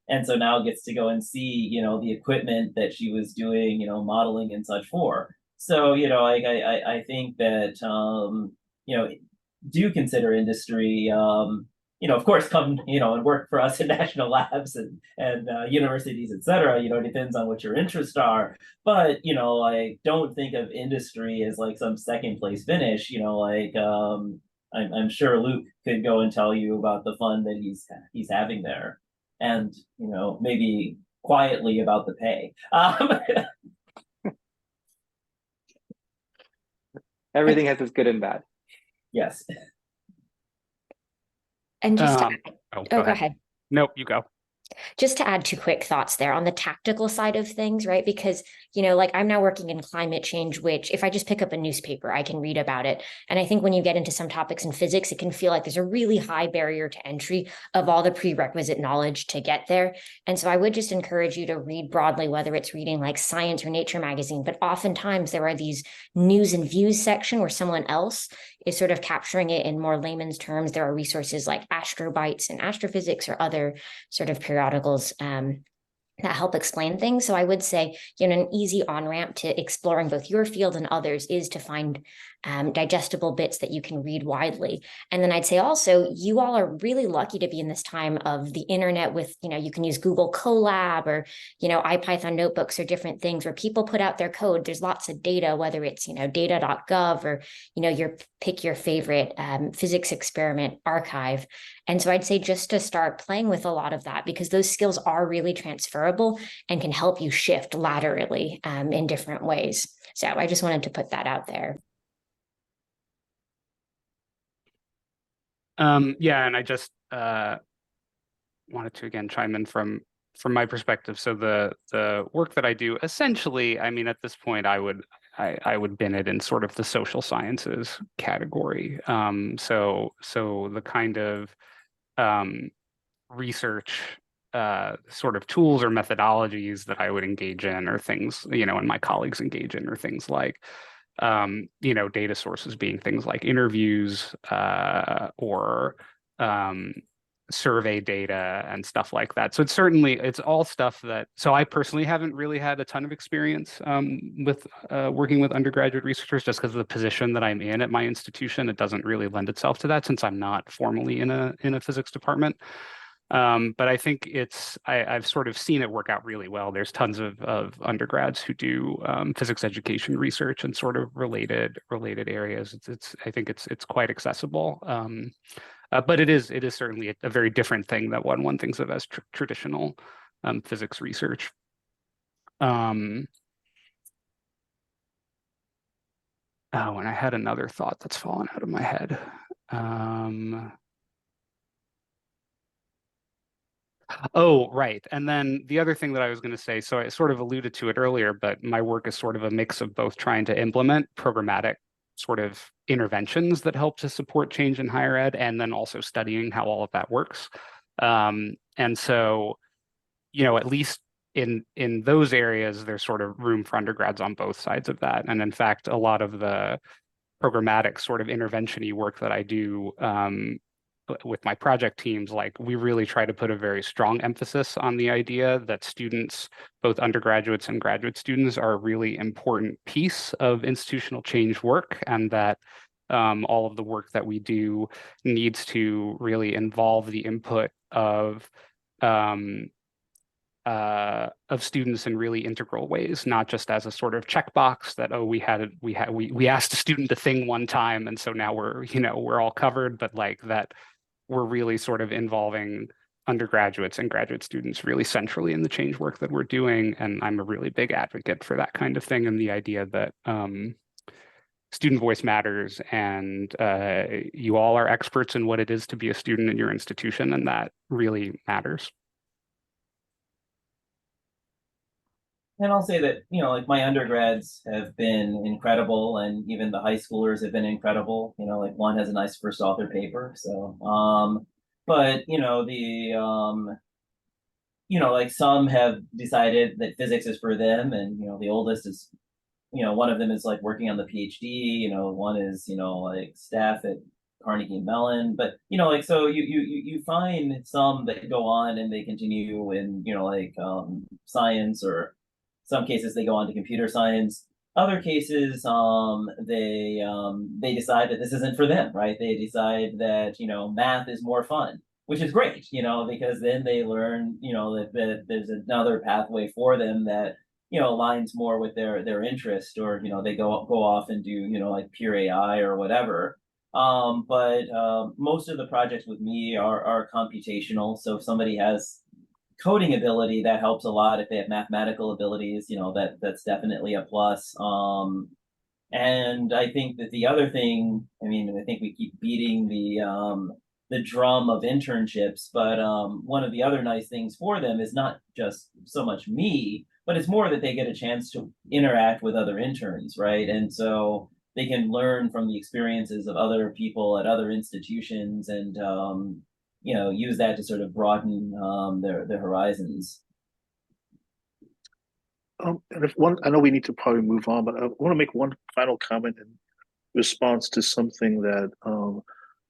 And so now gets to go and see, the equipment that she was doing, modeling and such for. So, I think that, do consider industry, of course, come, and work for us in national labs and universities, et cetera. It depends on what your interests are. But, don't think of industry as like some second place finish. I'm sure Luke could go and tell you about the fun that he's having there. And, maybe quietly about the pay. Everything has its good and bad. Yes. And just go ahead. Nope, you go. Just to add 2 quick thoughts there on the tactical side of things, right? Because, like I'm now working in climate change, which if I just pick up a newspaper, I can read about it. And I think when you get into some topics in physics, it can feel like there's a really high barrier to entry of all the prerequisite knowledge to get there. And so I would just encourage you to read broadly, whether it's reading like Science or Nature magazine, but oftentimes there are these news and views section where someone else is sort of capturing it in more layman's terms. There are resources like Astrobytes and Astrophysics or other sort of periodicals that help explain things. So I would say, an easy on-ramp to exploring both your field and others is to find digestible bits that you can read widely. And then I'd say also, you all are really lucky to be in this time of the internet with, you can use Google Colab or, IPython notebooks or different things where people put out their code. There's lots of data, whether it's, data.gov or, pick your favorite physics experiment archive. And so I'd say just to start playing with a lot of that, because those skills are really transferable and can help you shift laterally in different ways. So I just wanted to put that out there. Yeah, and I just wanted to again chime in from my perspective. So the work that I do, essentially, I mean, at this point, I would bin it in sort of the social sciences category. So the kind of research sort of tools or methodologies that I would engage in, or things, and my colleagues engage in, or things like data sources being things like interviews or survey data and stuff like that. So it's all stuff that, so I personally haven't really had a ton of experience with working with undergraduate researchers, just because of the position that I'm in at my institution. It doesn't really lend itself to that since I'm not formally in a physics department. But I think I've sort of seen it work out really well. There's tons of undergrads who do physics education research and sort of related areas. I think it's quite accessible. But it is certainly a very different thing than what one thinks of as traditional physics research. And I had another thought that's fallen out of my head. Oh, right. And then the other thing that I was going to say, so I sort of alluded to it earlier, but my work is sort of a mix of both trying to implement programmatic sort of interventions that help to support change in higher ed, and then also studying how all of that works. And so, at least in those areas, there's sort of room for undergrads on both sides of that. And in fact, a lot of the programmatic sort of intervention-y work that I do with my project teams, like we really try to put a very strong emphasis on the idea that students, both undergraduates and graduate students, are a really important piece of institutional change work, and that all of the work that we do needs to really involve the input of students in really integral ways, not just as a sort of checkbox that, oh, we asked a student a thing one time and so now we're all covered, but like that we're really sort of involving undergraduates and graduate students really centrally in the change work that we're doing. And I'm a really big advocate for that kind of thing, and the idea that student voice matters, and you all are experts in what it is to be a student in your institution, and that really matters. And I'll say that, like my undergrads have been incredible, and even the high schoolers have been incredible. Like one has a nice first author paper. So, but like some have decided that physics is for them, and the oldest is, one of them is like working on the PhD. One is like staff at Carnegie Mellon. But like so you find some that go on and they continue in science, or some cases they go on to computer science. Other cases, they decide that this isn't for them, right? They decide that math is more fun, which is great, because then they learn that there's another pathway for them that aligns more with their interest, or they go off and do like pure AI or whatever. But most of the projects with me are computational. So if somebody has coding ability, that helps a lot. If they have mathematical abilities, that's definitely a plus. And I think that the other thing, I think we keep beating the drum of internships, but one of the other nice things for them is not just so much me, but it's more that they get a chance to interact with other interns, right? And so they can learn from the experiences of other people at other institutions, and use that to sort of broaden their horizons. And I know we need to probably move on, but I want to make one final comment in response to something that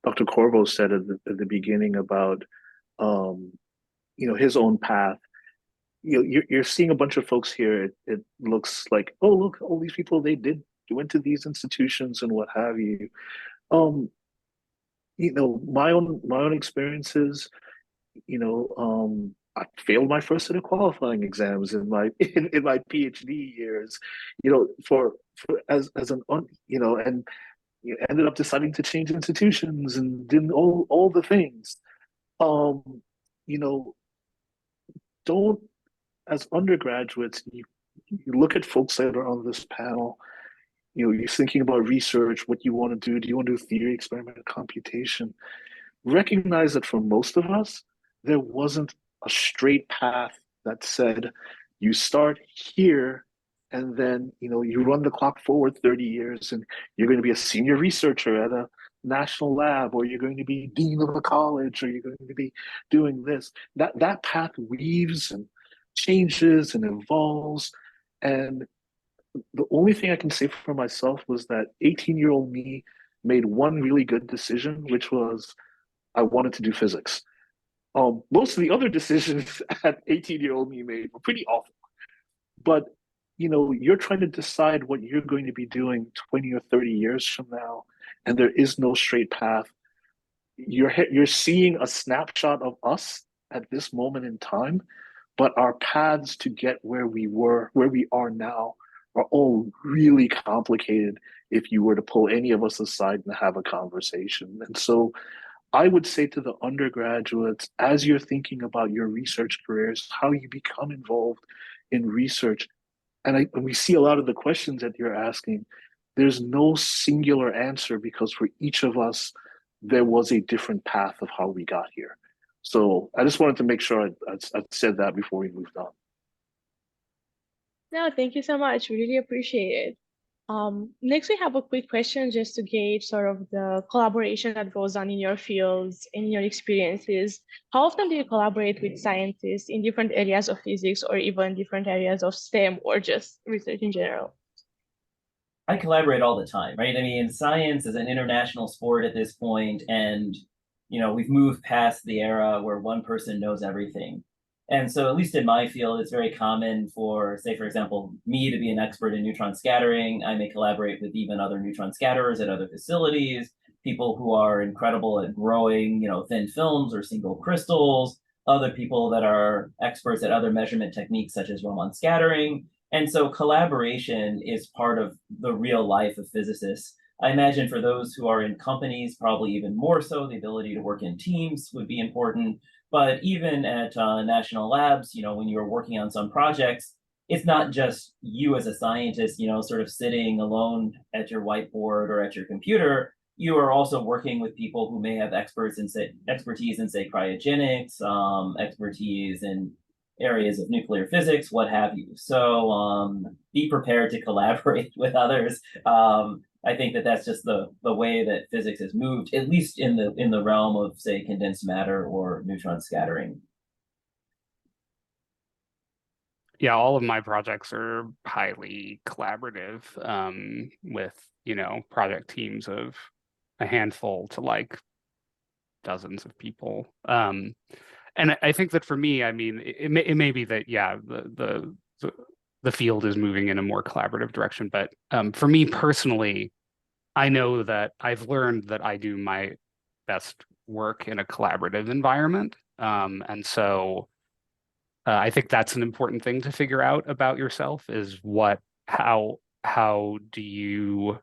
Dr. Corbo said at the beginning about his own path. You're seeing a bunch of folks here. It looks like, oh, look, all these people, they went to these institutions and what have you. My own experiences, I failed my first set of qualifying exams in my PhD years, as an and ended up deciding to change institutions and did all the things. Don't, as undergraduates, you look at folks that are on this panel. You're thinking about research, what you want to do. Do you want to do theory, experiment, computation? Recognize that for most of us, there wasn't a straight path that said you start here and then you run the clock forward 30 years and you're going to be a senior researcher at a national lab, or you're going to be dean of a college, or you're going to be doing this. That path weaves and changes and evolves. And the only thing I can say for myself was that 18-year-old me made one really good decision, which was I wanted to do physics. Most of the other decisions that 18-year-old me made were pretty awful. But you're trying to decide what you're going to be doing 20 or 30 years from now, and there is no straight path. You're seeing a snapshot of us at this moment in time, but our paths to get where we are now, are all really complicated if you were to pull any of us aside and have a conversation. And so I would say to the undergraduates, as you're thinking about your research careers, how you become involved in research, and we see a lot of the questions that you're asking, there's no singular answer, because for each of us, there was a different path of how we got here. So I just wanted to make sure I said that before we moved on. No, thank you so much. We really appreciate it. Next, we have a quick question just to gauge sort of the collaboration that goes on in your fields, in your experiences. How often do you collaborate with scientists in different areas of physics, or even different areas of STEM, or just research in general? I collaborate all the time, right? I mean, science is an international sport at this point, and we've moved past the era where one person knows everything. And so, at least in my field, it's very common for, say, for example, me to be an expert in neutron scattering. I may collaborate with even other neutron scatterers at other facilities, people who are incredible at growing, thin films or single crystals, other people that are experts at other measurement techniques such as Raman scattering. And so collaboration is part of the real life of physicists. I imagine for those who are in companies, probably even more so, the ability to work in teams would be important. But even at national labs, when you're working on some projects, it's not just you as a scientist, sort of sitting alone at your whiteboard or at your computer. You are also working with people who may have expertise in, say, cryogenics, expertise in areas of nuclear physics, what have you. So be prepared to collaborate with others. I think that that's just the way that physics has moved, at least in the realm of, say, condensed matter or neutron scattering. Yeah, all of my projects are highly collaborative, with project teams of a handful to like dozens of people. And I think that for me, I mean, it may be that, yeah, the field is moving in a more collaborative direction. But for me personally, I know that I've learned that I do my best work in a collaborative environment. And so I think that's an important thing to figure out about yourself, is how do you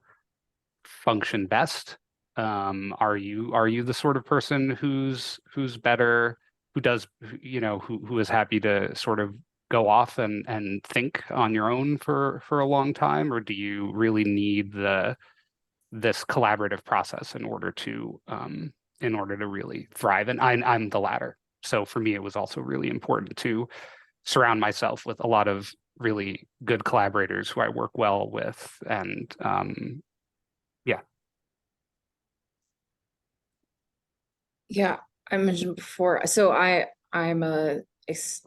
function best? Are you the sort of person who's better, who is happy to sort of go off and think on your own for a long time, or do you really need this collaborative process in order to really thrive? And I'm the latter. So for me, it was also really important to surround myself with a lot of really good collaborators who I work well with. And yeah. Yeah, I mentioned before. So I'm a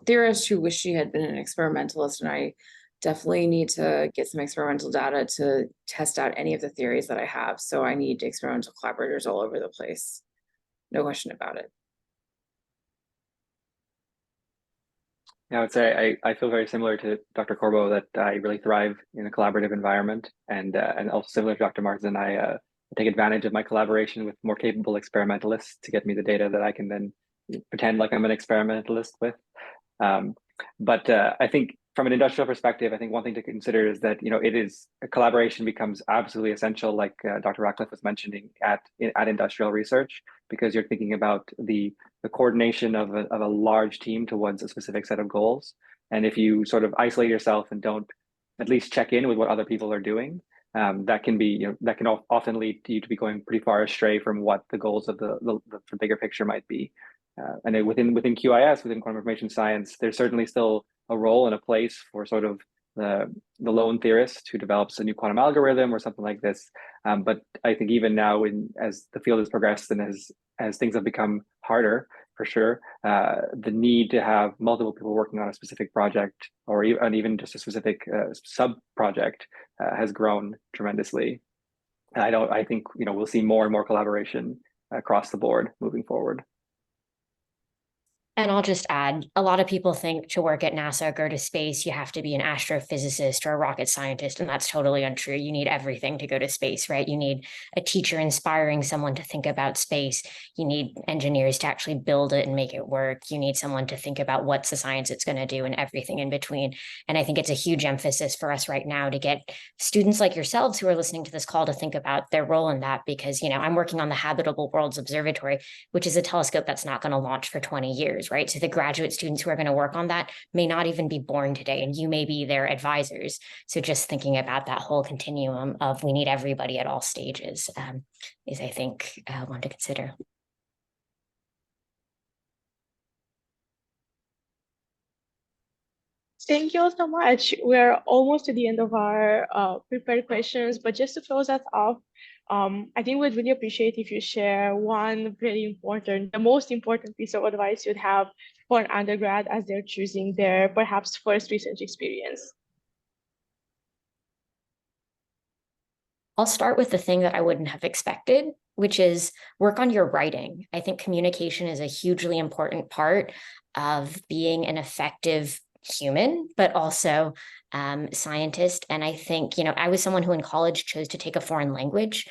theorist who wished she had been an experimentalist, and I definitely need to get some experimental data to test out any of the theories that I have. So I need experimental collaborators all over the place. No question about it. Yeah, I would say I feel very similar to Dr. Corbo, that I really thrive in a collaborative environment, and also similar to Dr. Marzen, I take advantage of my collaboration with more capable experimentalists to get me the data that I can then pretend like I'm an experimentalist with. But I think from an industrial perspective, I think one thing to consider is that collaboration becomes absolutely essential, like Dr. Ratcliff was mentioning at industrial research, because you're thinking about the coordination of a large team towards a specific set of goals. And if you sort of isolate yourself and don't at least check in with what other people are doing, that can often lead you to be going pretty far astray from what the goals of the bigger picture might be. And within QIS, within quantum information science, there's certainly still a role and a place for sort of the lone theorist who develops a new quantum algorithm or something like this. But I think even now, as the field has progressed and as things have become harder, for sure, the need to have multiple people working on a specific project, or even just a specific sub project, has grown tremendously. I think we'll see more and more collaboration across the board moving forward. And I'll just add, a lot of people think to work at NASA or go to space, you have to be an astrophysicist or a rocket scientist, and that's totally untrue. You need everything to go to space, right? You need a teacher inspiring someone to think about space. You need engineers to actually build it and make it work. You need someone to think about what's the science it's going to do and everything in between. And I think it's a huge emphasis for us right now to get students like yourselves who are listening to this call to think about their role in that, because, you know, I'm working on the Habitable Worlds Observatory, which is a telescope that's not going to launch for 20 years, right? So the graduate students who are going to work on that may not even be born today, and you may be their advisors. So just thinking about that whole continuum of we need everybody at all stages is, I think, one to consider. Thank you all so much. We're almost to the end of our prepared questions, but just to close us off, I think we'd really appreciate if you share one very important, the most important piece of advice you'd have for an undergrad as they're choosing their perhaps first research experience. I'll start with the thing that I wouldn't have expected, which is work on your writing. I think communication is a hugely important part of being an effective human, but also scientist. And I think, you know, I was someone who in college chose to take a foreign language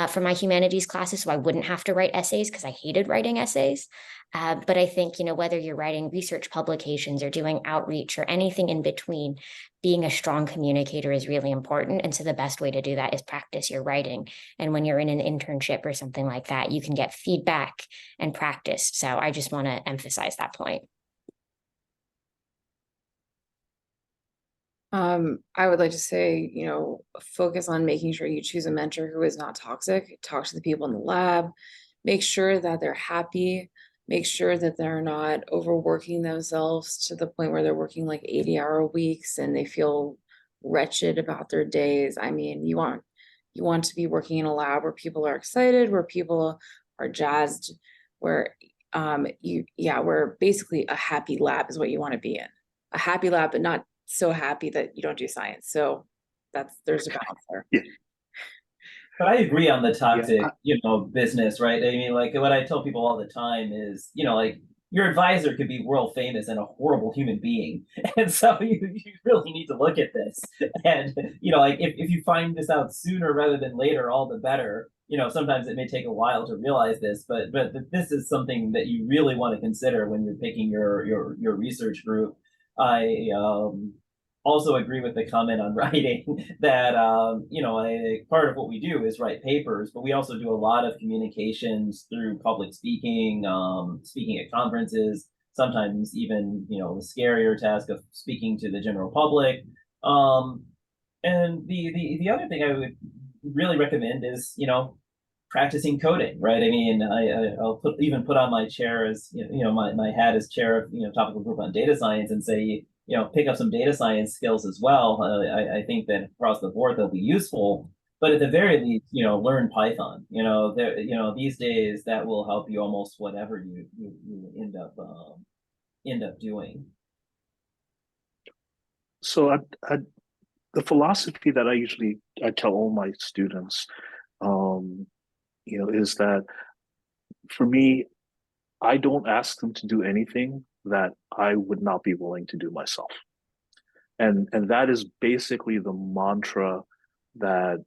for my humanities classes, so I wouldn't have to write essays because I hated writing essays. But I think, you know, whether you're writing research publications or doing outreach or anything in between, being a strong communicator is really important. And so the best way to do that is practice your writing. And when you're in an internship or something like that, you can get feedback and practice. So I just want to emphasize that point. I would like to say, you know, focus on making sure you choose a mentor who is not toxic. Talk to the people in the lab, make sure that they're happy, make sure that they're not overworking themselves to the point where they're working like 80-hour weeks and they feel wretched about their days. I mean, you want to be working in a lab where people are excited, where people are jazzed, where where basically a happy lab is what you want to be in. A happy lab, but not so happy that you don't do science. So there's a balance there. Yeah. But I agree on the toxic, business, right? I mean, like what I tell people all the time is, like your advisor could be world famous and a horrible human being. And so you really need to look at this. And, like if you find this out sooner rather than later, all the better. Sometimes it may take a while to realize this, but this is something that you really want to consider when you're picking your research group. I also agree with the comment on writing that, part of what we do is write papers, but we also do a lot of communications through public speaking, speaking at conferences, sometimes even, the scarier task of speaking to the general public. And the other thing I would really recommend is, practicing coding, right? I mean, I'll put on my chair as, my hat as chair of, topical group on data science and say, pick up some data science skills as well. I think that across the board they'll be useful, but at the very least, learn Python. These days that will help you almost whatever you end up doing. So the philosophy that I tell all my students, is that for me, I don't ask them to do anything that I would not be willing to do myself. And that is basically the mantra that,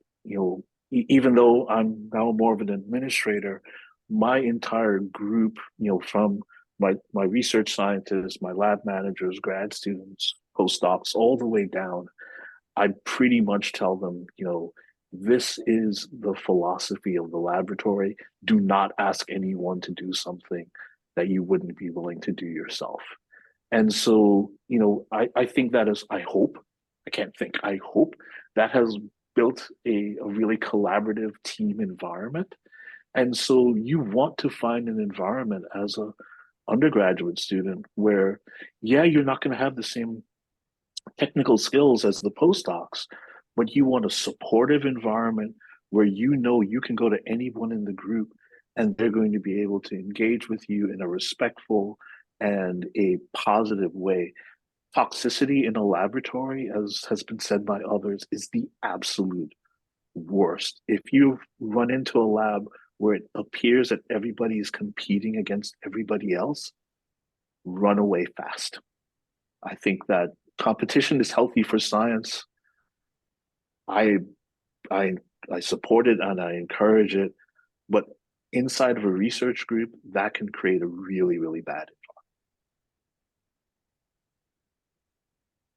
even though I'm now more of an administrator, my entire group, from my research scientists, my lab managers, grad students, postdocs, all the way down, I pretty much tell them, this is the philosophy of the laboratory. Do not ask anyone to do something that you wouldn't be willing to do yourself. And so, I think that is, I hope that has built a really collaborative team environment. And so you want to find an environment as a undergraduate student where, you're not going to have the same technical skills as the postdocs, but you want a supportive environment where you can go to anyone in the group and they're going to be able to engage with you in a respectful and a positive way. Toxicity in a laboratory, as has been said by others, is the absolute worst. If you run into a lab where it appears that everybody is competing against everybody else, run away fast. I think that competition is healthy for science. I support it and I encourage it, but inside of a research group, that can create a really, really bad environment.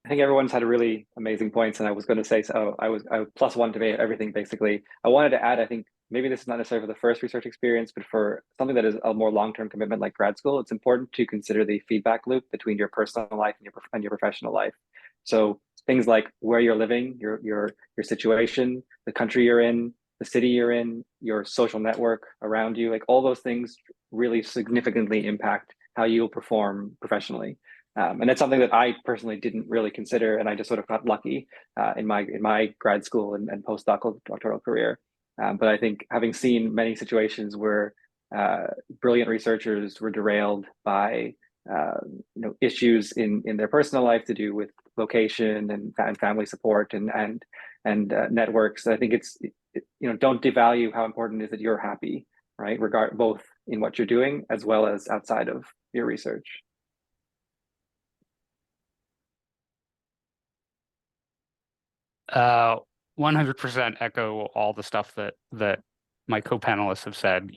I think everyone's had really amazing points, and I was going to say, so I was +1 to everything basically. I wanted to add, I think maybe this is not necessarily for the first research experience, but for something that is a more long-term commitment like grad school, it's important to consider the feedback loop between your personal life and your professional life. So things like where you're living, your situation, the country you're in, the city you're in, your social network around you, like all those things really significantly impact how you'll perform professionally. And it's something that I personally didn't really consider, and I just sort of got lucky in my grad school and postdoctoral career. But I think having seen many situations where brilliant researchers were derailed by issues in their personal life to do with location and family support and networks, I think it's don't devalue how important it is that you're happy, right? Both in what you're doing as well as outside of your research. 100% echo all the stuff that my co-panelists have said.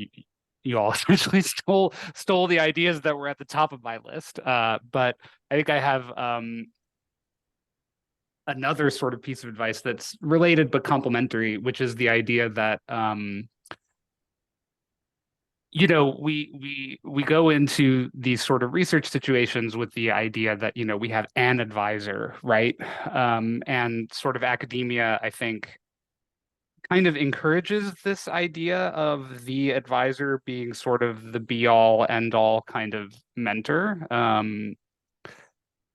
You all essentially stole the ideas that were at the top of my list. But I think I have another sort of piece of advice that's related but complementary, which is the idea that we go into these sort of research situations with the idea that we have an advisor, right? And sort of academia, I think, kind of encourages this idea of the advisor being sort of the be all end all kind of mentor.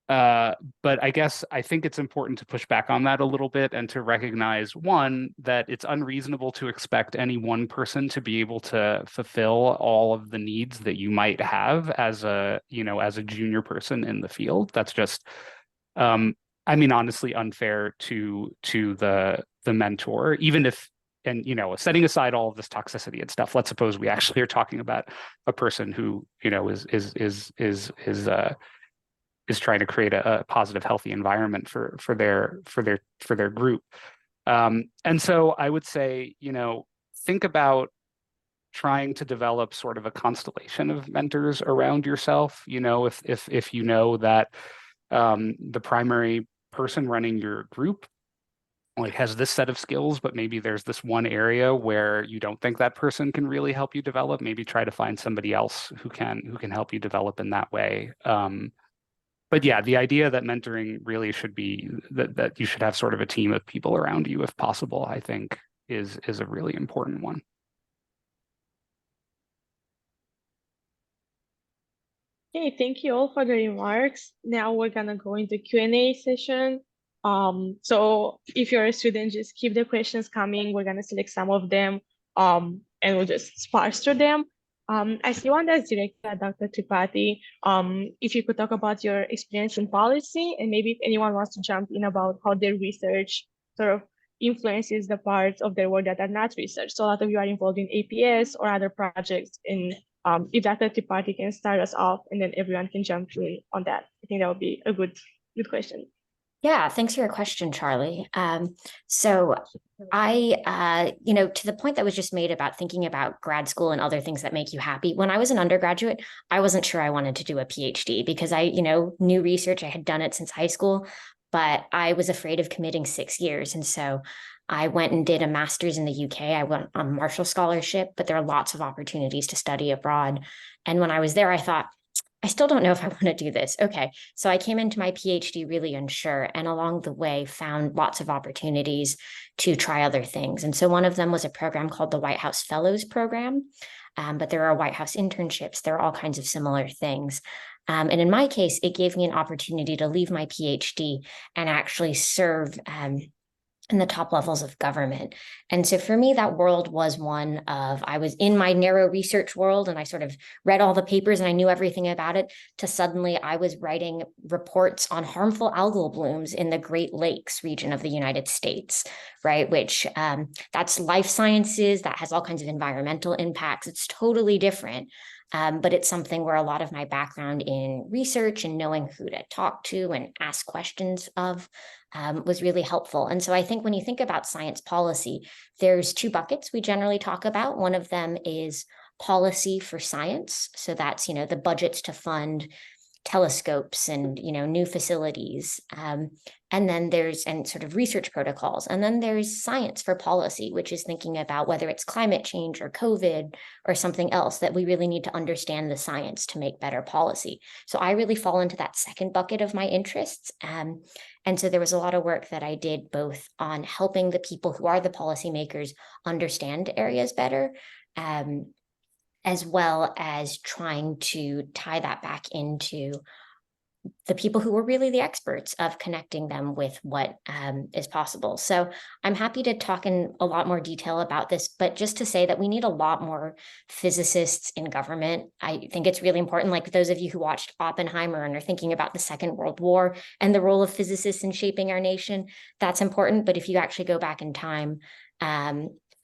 But I think it's important to push back on that a little bit and to recognize, one, that it's unreasonable to expect any one person to be able to fulfill all of the needs that you might have as a junior person in the field. That's just, honestly unfair to the mentor, even if, and setting aside all of this toxicity and stuff, let's suppose we actually are talking about a person who is trying to create a positive, healthy environment for their group. And so I would say, think about trying to develop sort of a constellation of mentors around yourself. If you know that the primary person running your group has this set of skills, but maybe there's this one area where you don't think that person can really help you develop, maybe try to find somebody else who can help you develop in that way. But yeah, the idea that mentoring really should be that you should have sort of a team of people around you, if possible, I think is a really important one. Okay, thank you all for the remarks. Now we're gonna go into Q&A session. So if you're a student, just keep the questions coming. We're gonna select some of them, and we'll just sparse through them. I see one that's directed at Dr. Tripathi. If you could talk about your experience in policy, and maybe if anyone wants to jump in about how their research sort of influences the parts of their work that are not research. So a lot of you are involved in APS or other projects. In if Dr. Tripathi can start us off, and then everyone can jump in on that. I think that would be a good question. Yeah, thanks for your question, Charlie. So I, to the point that was just made about thinking about grad school and other things that make you happy, when I was an undergraduate, I wasn't sure I wanted to do a PhD because I, knew research. I had done it since high school, but I was afraid of committing 6 years. And so I went and did a master's in the UK. I went on Marshall Scholarship, but there are lots of opportunities to study abroad. And when I was there, I thought, I still don't know if I want to do this. Okay, so I came into my PhD really unsure, and along the way found lots of opportunities to try other things. And so one of them was a program called the White House Fellows Program, but there are White House internships. There are all kinds of similar things. And in my case, it gave me an opportunity to leave my PhD and actually serve in the top levels of government. And so for me, that world was one of, I was in my narrow research world and I sort of read all the papers and I knew everything about it, to suddenly I was writing reports on harmful algal blooms in the Great Lakes region of the United States, right? Which that's life sciences, that has all kinds of environmental impacts. It's totally different. But it's something where a lot of my background in research and knowing who to talk to and ask questions of was really helpful. And so I think when you think about science policy, there's two buckets we generally talk about. One of them is policy for science. So that's, the budgets to fund telescopes and, new facilities. And then and sort of research protocols. And then there's science for policy, which is thinking about whether it's climate change or COVID or something else, that we really need to understand the science to make better policy. So I really fall into that second bucket of my interests. And so there was a lot of work that I did both on helping the people who are the policymakers understand areas better, as well as trying to tie that back into the people who were really the experts of connecting them with what is possible. So I'm happy to talk in a lot more detail about this, but just to say that we need a lot more physicists in government. I think it's really important, like those of you who watched Oppenheimer and are thinking about the Second World War and the role of physicists in shaping our nation, that's important. But if you actually go back in time,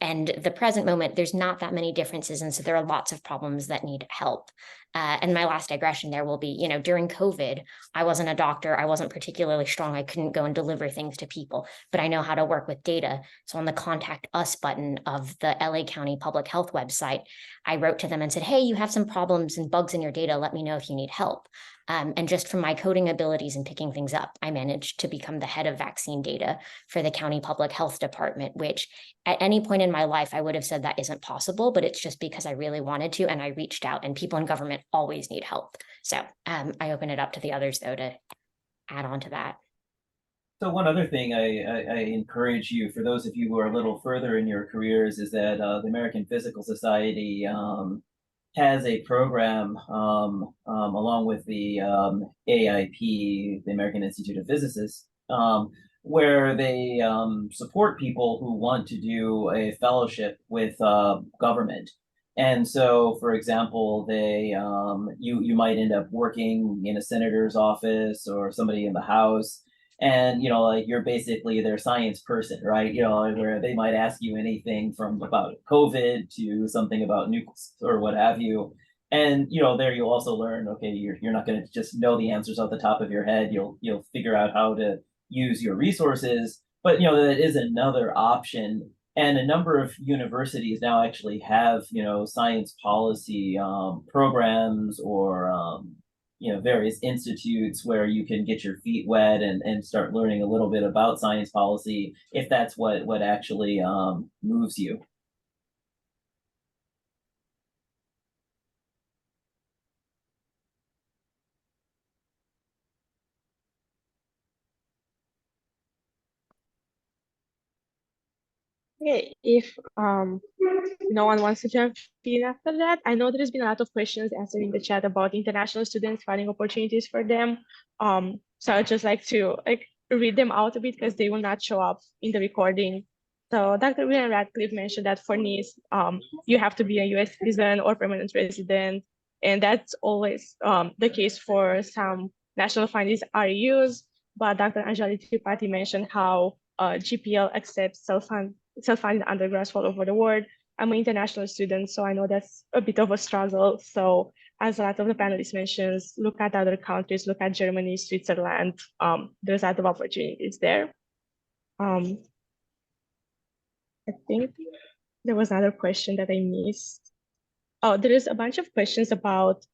and the present moment, there's not that many differences. And so there are lots of problems that need help. And my last digression there will be, during COVID, I wasn't a doctor. I wasn't particularly strong. I couldn't go and deliver things to people, but I know how to work with data. So on the Contact Us button of the LA County Public Health website, I wrote to them and said, hey, you have some problems and bugs in your data. Let me know if you need help. And just from my coding abilities and picking things up, I managed to become the head of vaccine data for the county public health department, which at any point in my life, I would have said that isn't possible, but it's just because I really wanted to. And I reached out, and people in government always need help. So I open it up to the others, though, to add on to that. So one other thing I encourage you, for those of you who are a little further in your careers, is that the American Physical Society has a program along with the AIP, the American Institute of Physicists, where they support people who want to do a fellowship with government. And so, for example, you might end up working in a senator's office or somebody in the House, and like you're basically their science person, right? Where they might ask you anything from about COVID to something about nukes or what have you. And there you'll also learn, okay, you're not going to just know the answers off the top of your head. You'll figure out how to use your resources, but that is another option. And a number of universities now actually have science policy programs or various institutes where you can get your feet wet and start learning a little bit about science policy, if that's what actually moves you. Okay, if no one wants to jump in after that, I know there's been a lot of questions answered in the chat about international students finding opportunities for them. So I'd just like to read them out a bit because they will not show up in the recording. So Dr. William Ratcliff mentioned that for NIST, you have to be a US citizen or permanent resident. And that's always the case for some national finalists REUs. But Dr. Anjali Tripathi mentioned how GPL accepts self-funded undergrads all over the world. I'm an international student, so I know that's a bit of a struggle. So as a lot of the panelists mentioned, look at other countries, look at Germany, Switzerland. There's a lot of opportunities there. I think there was another question that I missed. Oh, there is a bunch of questions about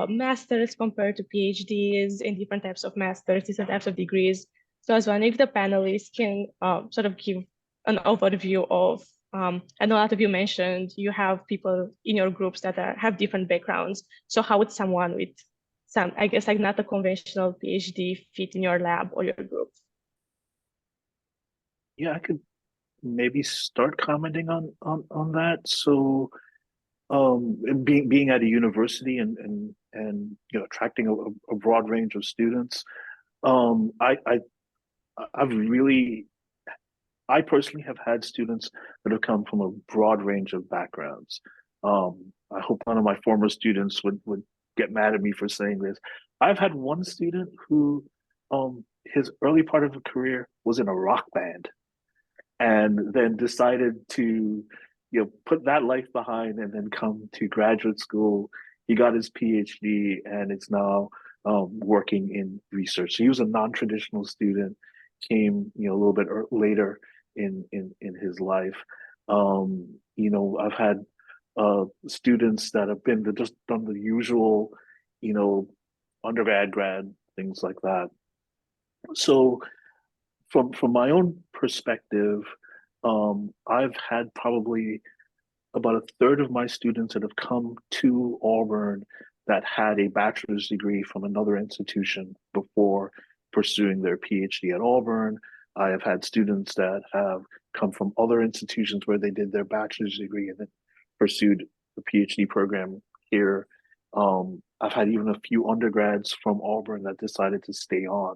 masters compared to PhDs and different types of masters, different types of degrees. So I was wondering if the panelists can sort of give an overview of, I know a lot of you mentioned you have people in your groups that have different backgrounds. So how would someone with some, I guess, like not a conventional PhD fit in your lab or your group? Yeah, I could maybe start commenting on that. So being at a university and attracting a broad range of students, I personally have had students that have come from a broad range of backgrounds. I hope none of my former students would get mad at me for saying this. I've had one student who his early part of a career was in a rock band, and then decided to put that life behind and then come to graduate school he got his PhD and is now working in research. So he was a non-traditional student, came a little bit later in his life. I've had students that have been just done the usual, undergrad, grad, things like that. So from my own perspective, I've had probably about a third of my students that have come to Auburn that had a bachelor's degree from another institution before pursuing their PhD at Auburn. I have had students that have come from other institutions where they did their bachelor's degree and then pursued the PhD program here. I've had even a few undergrads from Auburn that decided to stay on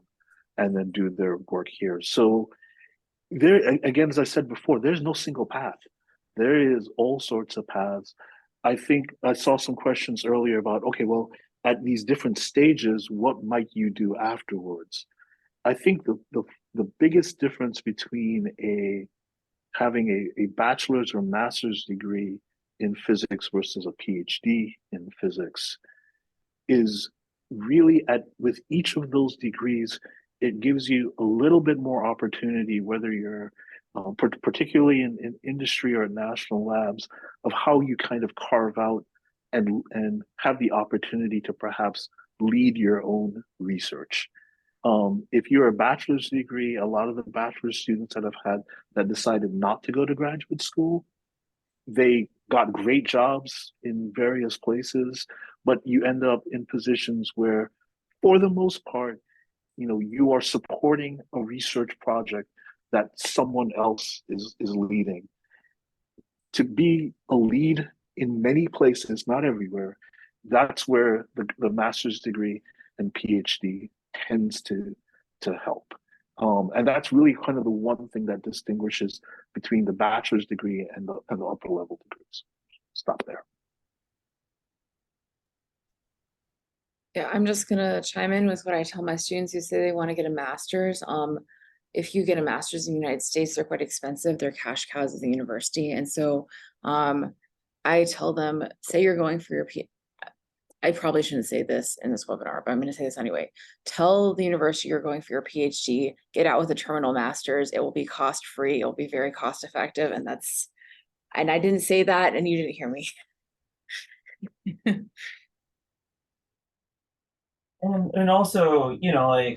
and then do their work here. So there, again, as I said before, there's no single path. There is all sorts of paths. I think I saw some questions earlier about, okay, well, at these different stages, what might you do afterwards? I think the biggest difference between having a bachelor's or master's degree in physics versus a PhD in physics is really with each of those degrees, it gives you a little bit more opportunity, whether you're particularly in industry or at national labs, of how you kind of carve out and have the opportunity to perhaps lead your own research. If you're a bachelor's degree, a lot of the bachelor's students that decided not to go to graduate school, they got great jobs in various places, but you end up in positions where, for the most part, you are supporting a research project that someone else is leading. To be a lead in many places, not everywhere, that's where the master's degree and PhD tends to help. And that's really kind of the one thing that distinguishes between the bachelor's degree and the upper level degrees. Stop there. Yeah, I'm just gonna chime in with what I tell my students who say they want to get a master's. If you get a master's in the United States, they're quite expensive. They're cash cows at the university. And so I tell them, say you're going for your I probably shouldn't say this in this webinar, but I'm going to say this anyway. Tell the university you're going for your PhD, get out with a terminal master's. It will be cost free. It will be very cost effective. And I didn't say that and you didn't hear me. And also,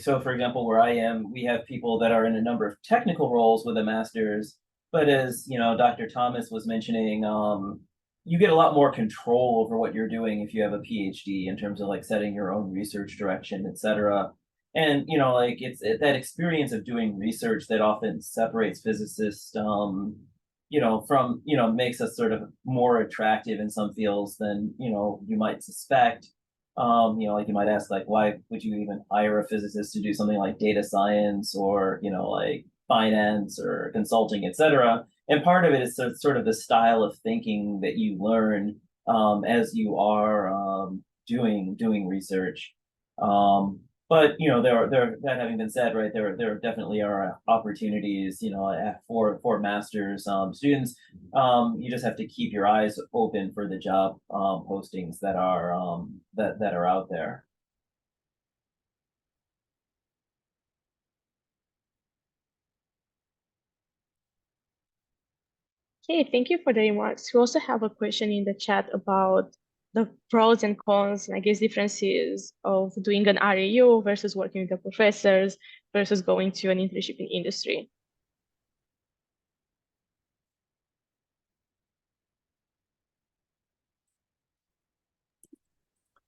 so for example, where I am, we have people that are in a number of technical roles with a master's, but as Dr. Thomas was mentioning, you get a lot more control over what you're doing if you have a PhD in terms of like setting your own research direction, et cetera. And it's that experience of doing research that often separates physicists, from makes us sort of more attractive in some fields than you might suspect. Like you might ask, like, why would you even hire a physicist to do something like data science or, like finance or consulting, et cetera? And part of it is sort of the style of thinking that you learn as you are doing research. But that having been said, right, there definitely are opportunities, for masters students. You just have to keep your eyes open for the job postings that are that are out there. Okay, thank you for the remarks. We also have a question in the chat about the pros and cons, and I guess differences of doing an RAU versus working with the professors versus going to an internship in industry.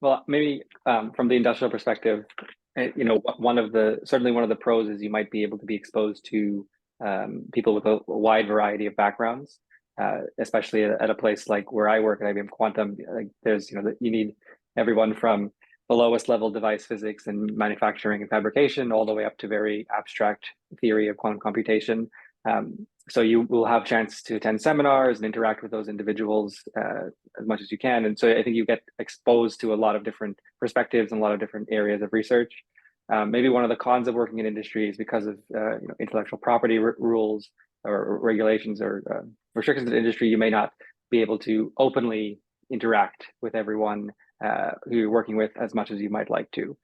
Well, maybe from the industrial perspective, certainly one of the pros is you might be able to be exposed to people with a wide variety of backgrounds, especially at a place like where I work at IBM Quantum. Like there's, you need everyone from the lowest level device physics and manufacturing and fabrication all the way up to very abstract theory of quantum computation. So you will have a chance to attend seminars and interact with those individuals as much as you can. And so I think you get exposed to a lot of different perspectives and a lot of different areas of research. Maybe one of the cons of working in industry is because of intellectual property rules or regulations or restrictions in the industry, you may not be able to openly interact with everyone who you're working with as much as you might like to,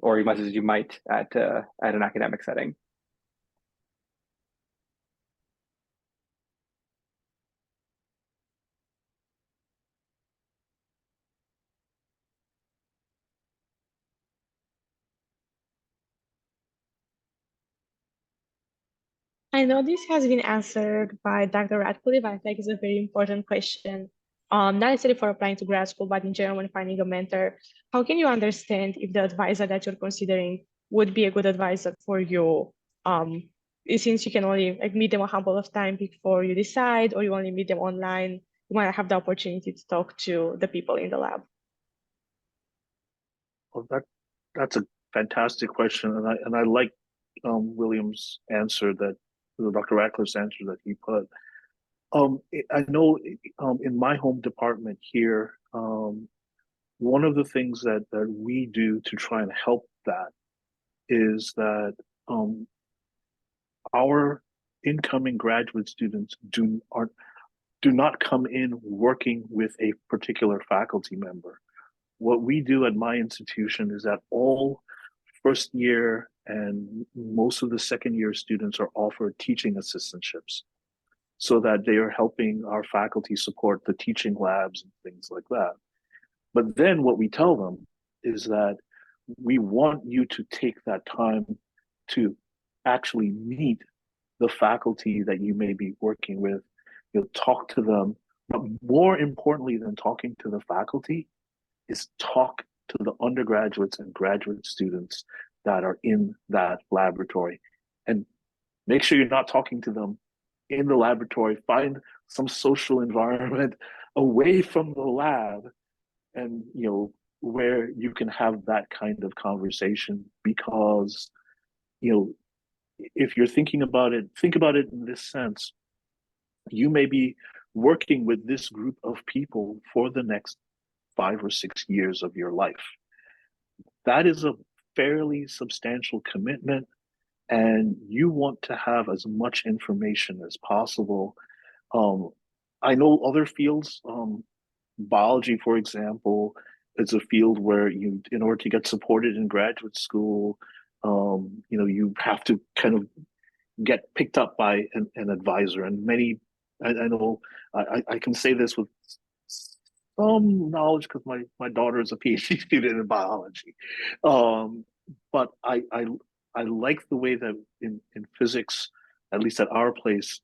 or as much as you might at an academic setting. I know this has been answered by Dr. Ratcliff. I think it's a very important question. Not necessarily for applying to grad school, but in general, when finding a mentor, how can you understand if the advisor that you're considering would be a good advisor for you? Since you can only like meet them a couple of times before you decide, or you only meet them online, you might have the opportunity to talk to the people in the lab. Well, that's a fantastic question, and I like William's answer that Dr. Ratcliffe's answer that he put. I know in my home department here, one of the things that we do to try and help that is that our incoming graduate students do not come in working with a particular faculty member. What we do at my institution is that all first year and most of the second year students are offered teaching assistantships so that they are helping our faculty support the teaching labs and things like that. But then what we tell them is that we want you to take that time to actually meet the faculty that you may be working with. You'll talk to them, but more importantly than talking to the faculty is talk to the undergraduates and graduate students that are in that laboratory, and make sure you're not talking to them in the laboratory. Find some social environment away from the lab, and where you can have that kind of conversation, because if you're thinking about it, think about it in this sense. You may be working with this group of people for the next 5 or 6 years of your life. That is a fairly substantial commitment, and you want to have as much information as possible. I know other fields, biology, for example, is a field where in order to get supported in graduate school, you have to kind of get picked up by an advisor. And I know I can say this with some knowledge because my daughter is a PhD student in biology. But I like the way that in physics, at least at our place,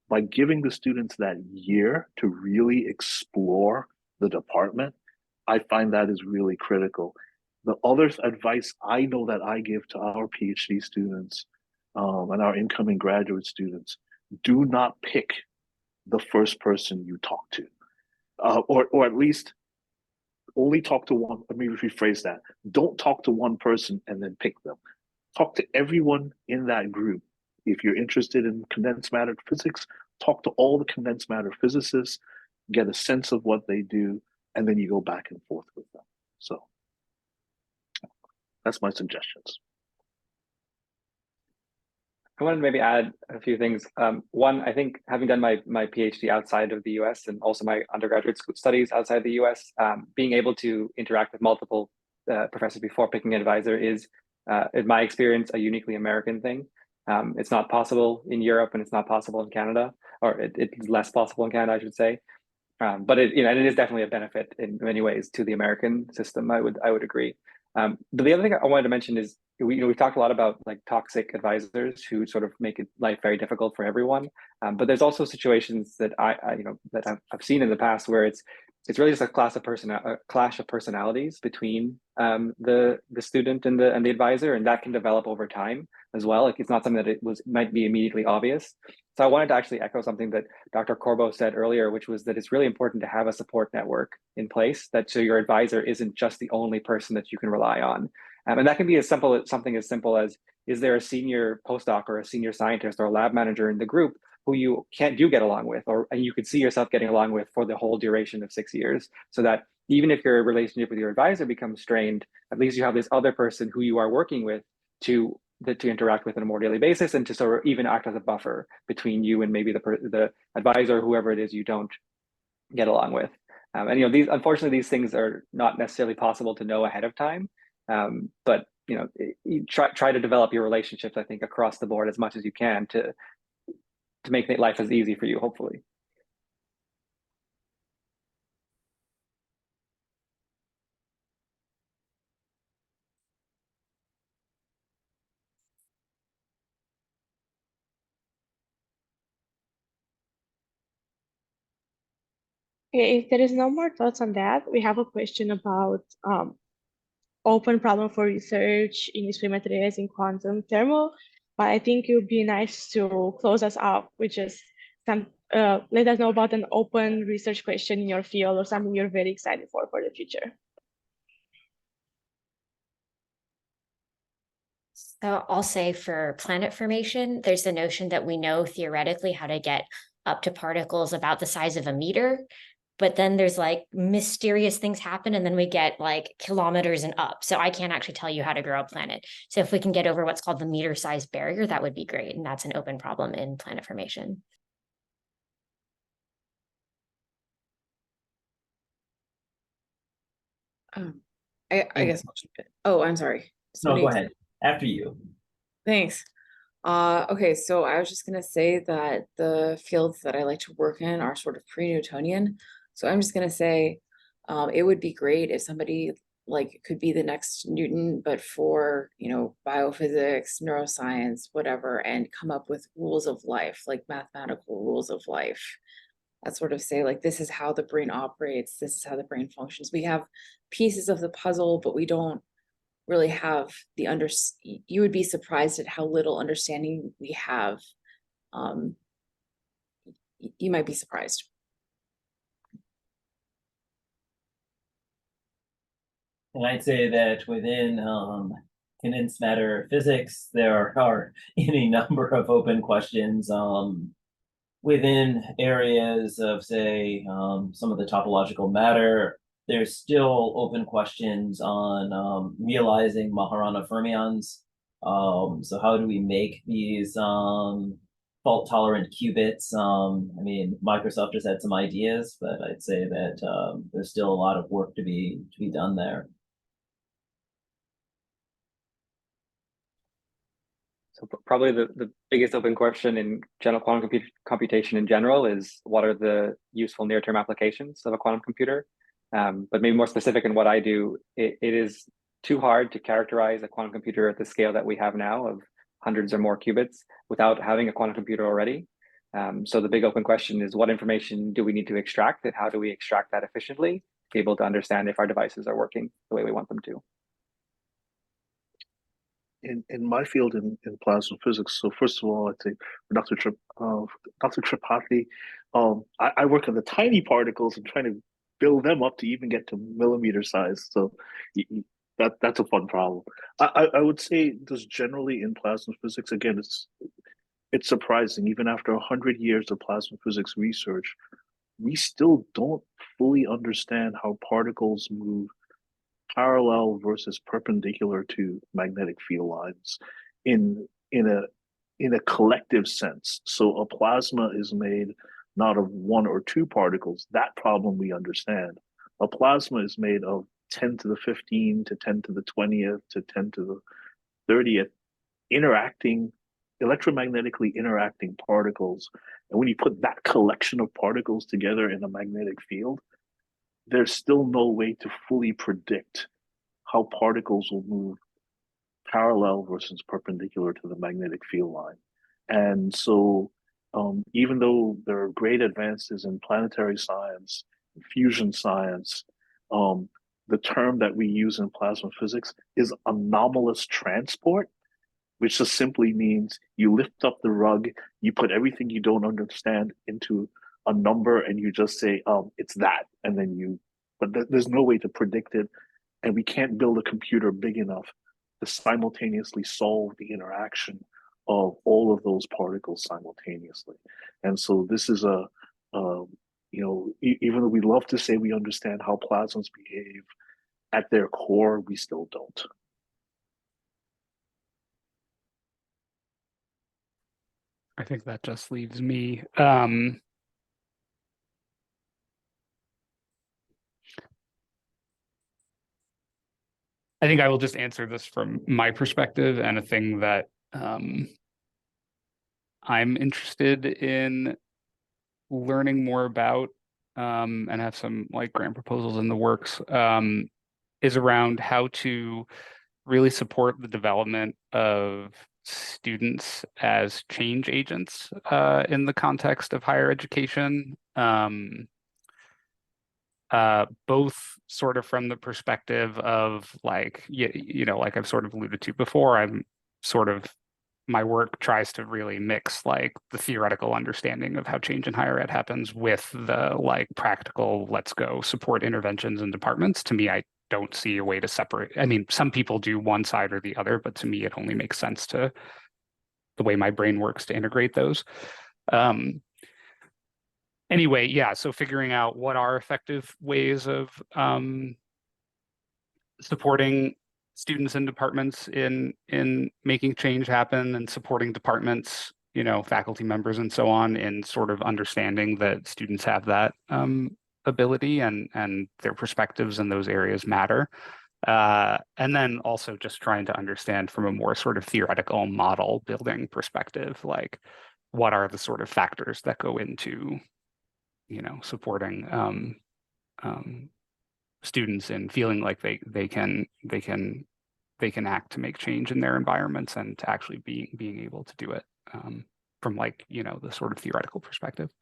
by giving the students that year to really explore the department, I find that is really critical. The other advice I know that I give to our PhD students and our incoming graduate students: do not pick the first person you talk to, or at least only talk to one. Let me rephrase that. Don't talk to one person and then pick them. Talk to everyone in that group. If you're interested in condensed matter physics, talk to all the condensed matter physicists, get a sense of what they do, and then you go back and forth with them. So that's my suggestions. I wanted to maybe add a few things. One, I think having done my PhD outside of the US and also my undergraduate studies outside the US, being able to interact with multiple professors before picking an advisor is, in my experience, a uniquely American thing. It's not possible in Europe, and it's not possible in Canada, or it's less possible in Canada, I should say. But it is definitely a benefit in many ways to the American system. I would agree. But the other thing I wanted to mention is we've talked a lot about like toxic advisors who sort of make life very difficult for everyone. But there's also situations that I've seen in the past where it's really just a clash of personalities between the student and the advisor, and that can develop over time as well. Like it's not something that might be immediately obvious. So I wanted to actually echo something that Dr. Corbo said earlier, which was that it's really important to have a support network in place, so your advisor isn't just the only person that you can rely on. And that can be something as simple as, is there a senior postdoc or a senior scientist or a lab manager in the group who you do get along with, and you could see yourself getting along with for the whole duration of 6 years, so that even if your relationship with your advisor becomes strained, at least you have this other person who you are working with to interact with on a more daily basis, and to sort of even act as a buffer between you and maybe the advisor, whoever it is you don't get along with. And these, unfortunately, these things are not necessarily possible to know ahead of time. But you try to develop your relationships, I think, across the board as much as you can to make life as easy for you, hopefully. Okay, if there is no more thoughts on that, we have a question about open problem for research in display materials in quantum thermal. But I think it would be nice to close us up with just some, let us know about an open research question in your field or something you're very excited for the future. So I'll say for planet formation, there's the notion that we know theoretically how to get up to particles about the size of a meter, but then there's like mysterious things happen and then we get like kilometers and up. So I can't actually tell you how to grow a planet. So if we can get over what's called the meter size barrier, that would be great. And that's an open problem in planet formation. I guess I'll jump in. Oh, I'm sorry. No, go ahead. After you. Thanks. Okay, so I was just gonna say that the fields that I like to work in are sort of pre-Newtonian. So I'm just gonna say it would be great if somebody like could be the next Newton, but for biophysics, neuroscience, whatever, and come up with rules of life, like mathematical rules of life. That sort of say like this is how the brain operates, this is how the brain functions. We have pieces of the puzzle, but we don't really have the you would be surprised at how little understanding we have. You might be surprised. And I'd say that within condensed matter physics, there are any number of open questions within areas of, say, some of the topological matter. There's still open questions on realizing Majorana fermions. So how do we make these fault-tolerant qubits? I mean, Microsoft just had some ideas, but I'd say that there's still a lot of work to be done there. So probably the biggest open question in general quantum computation in general is what are the useful near-term applications of a quantum computer? But maybe more specific in what I do, it is too hard to characterize a quantum computer at the scale that we have now of hundreds or more qubits without having a quantum computer already. So the big open question is what information do we need to extract and how do we extract that efficiently, be able to understand if our devices are working the way we want them to. In my field in plasma physics, so first of all, I'd say for Dr. Tripathi, I work on the tiny particles and trying to build them up to even get to millimeter size. So that's a fun problem. I would say just generally in plasma physics, again, it's surprising. Even after 100 years of plasma physics research, we still don't fully understand how particles move parallel versus perpendicular to magnetic field lines in a collective sense. So a plasma is made not of one or two particles. That problem we understand. A plasma is made of 10 to the 15 to 10 to the 20th to 10 to the 30th electromagnetically interacting particles. And when you put that collection of particles together in a magnetic field, there's still no way to fully predict how particles will move parallel versus perpendicular to the magnetic field line. And so even though there are great advances in planetary science, fusion science, the term that we use in plasma physics is anomalous transport, which just simply means you lift up the rug, you put everything you don't understand into a number and you just say, it's that. And then but there's no way to predict it. And we can't build a computer big enough to simultaneously solve the interaction of all of those particles simultaneously. And so this is even though we love to say we understand how plasmas behave, at their core, we still don't. I think that just leaves me. I think I will just answer this from my perspective, and a thing that I'm interested in learning more about, and have some like grant proposals in the works, is around how to really support the development of students as change agents in the context of higher education. Both sort of from the perspective of like, like I've sort of alluded to before, my work tries to really mix like the theoretical understanding of how change in higher ed happens with the like practical, let's go support interventions in departments. To me, I don't see a way to separate. I mean, some people do one side or the other, but to me, it only makes sense to the way my brain works to integrate those. Anyway, yeah, so figuring out what are effective ways of supporting students and departments in making change happen, and supporting departments, faculty members and so on, in sort of understanding that students have that ability, and their perspectives in those areas matter. And then also just trying to understand from a more sort of theoretical model building perspective, like what are the sort of factors that go into supporting students and feeling like they can act to make change in their environments, and to actually being able to do it from like the sort of theoretical perspective.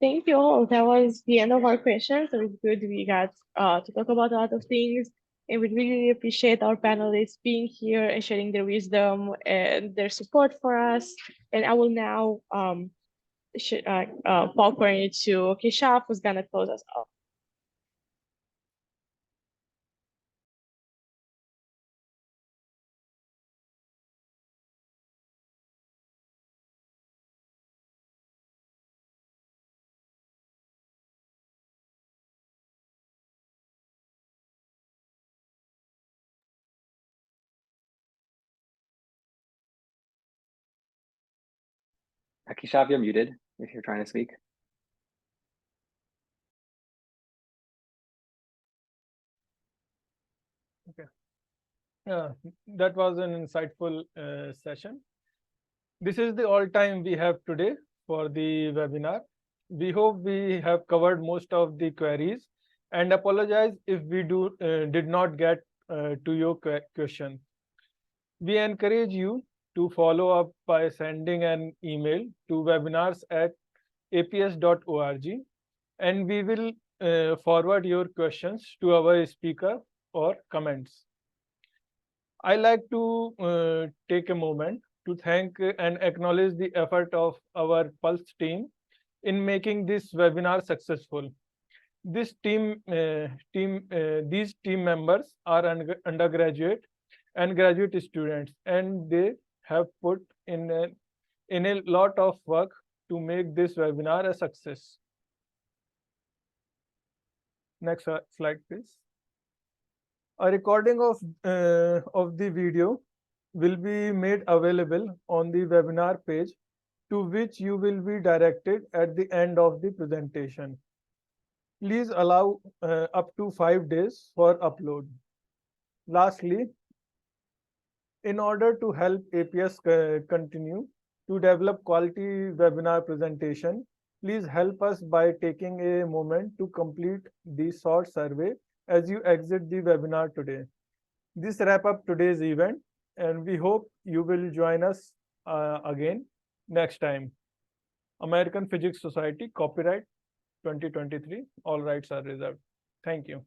Thank you all. That was the end of our questions. So it's good we got to talk about a lot of things, and we really appreciate our panelists being here and sharing their wisdom and their support for us. And I will now popcorn it to Keshaf, who's gonna close us off. Keshaf, you're muted if you're trying to speak. Okay. That was an insightful session. This is the all time we have today for the webinar. We hope we have covered most of the queries, and apologize if we did not get to your question. We encourage you to follow up by sending an email to webinars@aps.org, and we will forward your questions to our speaker or comments. I like to take a moment to thank and acknowledge the effort of our Pulse team in making this webinar successful. These team members are undergraduate and graduate students, and they have put in a lot of work to make this webinar a success. Next slide, please. A recording of the video will be made available on the webinar page, to which you will be directed at the end of the presentation. Please allow up to 5 days for upload. Lastly, in order to help APS continue to develop quality webinar presentation, please help us by taking a moment to complete the short survey as you exit the webinar today. This wraps up today's event, and we hope you will join us again next time. American Physics Society, copyright 2023, all rights are reserved. Thank you.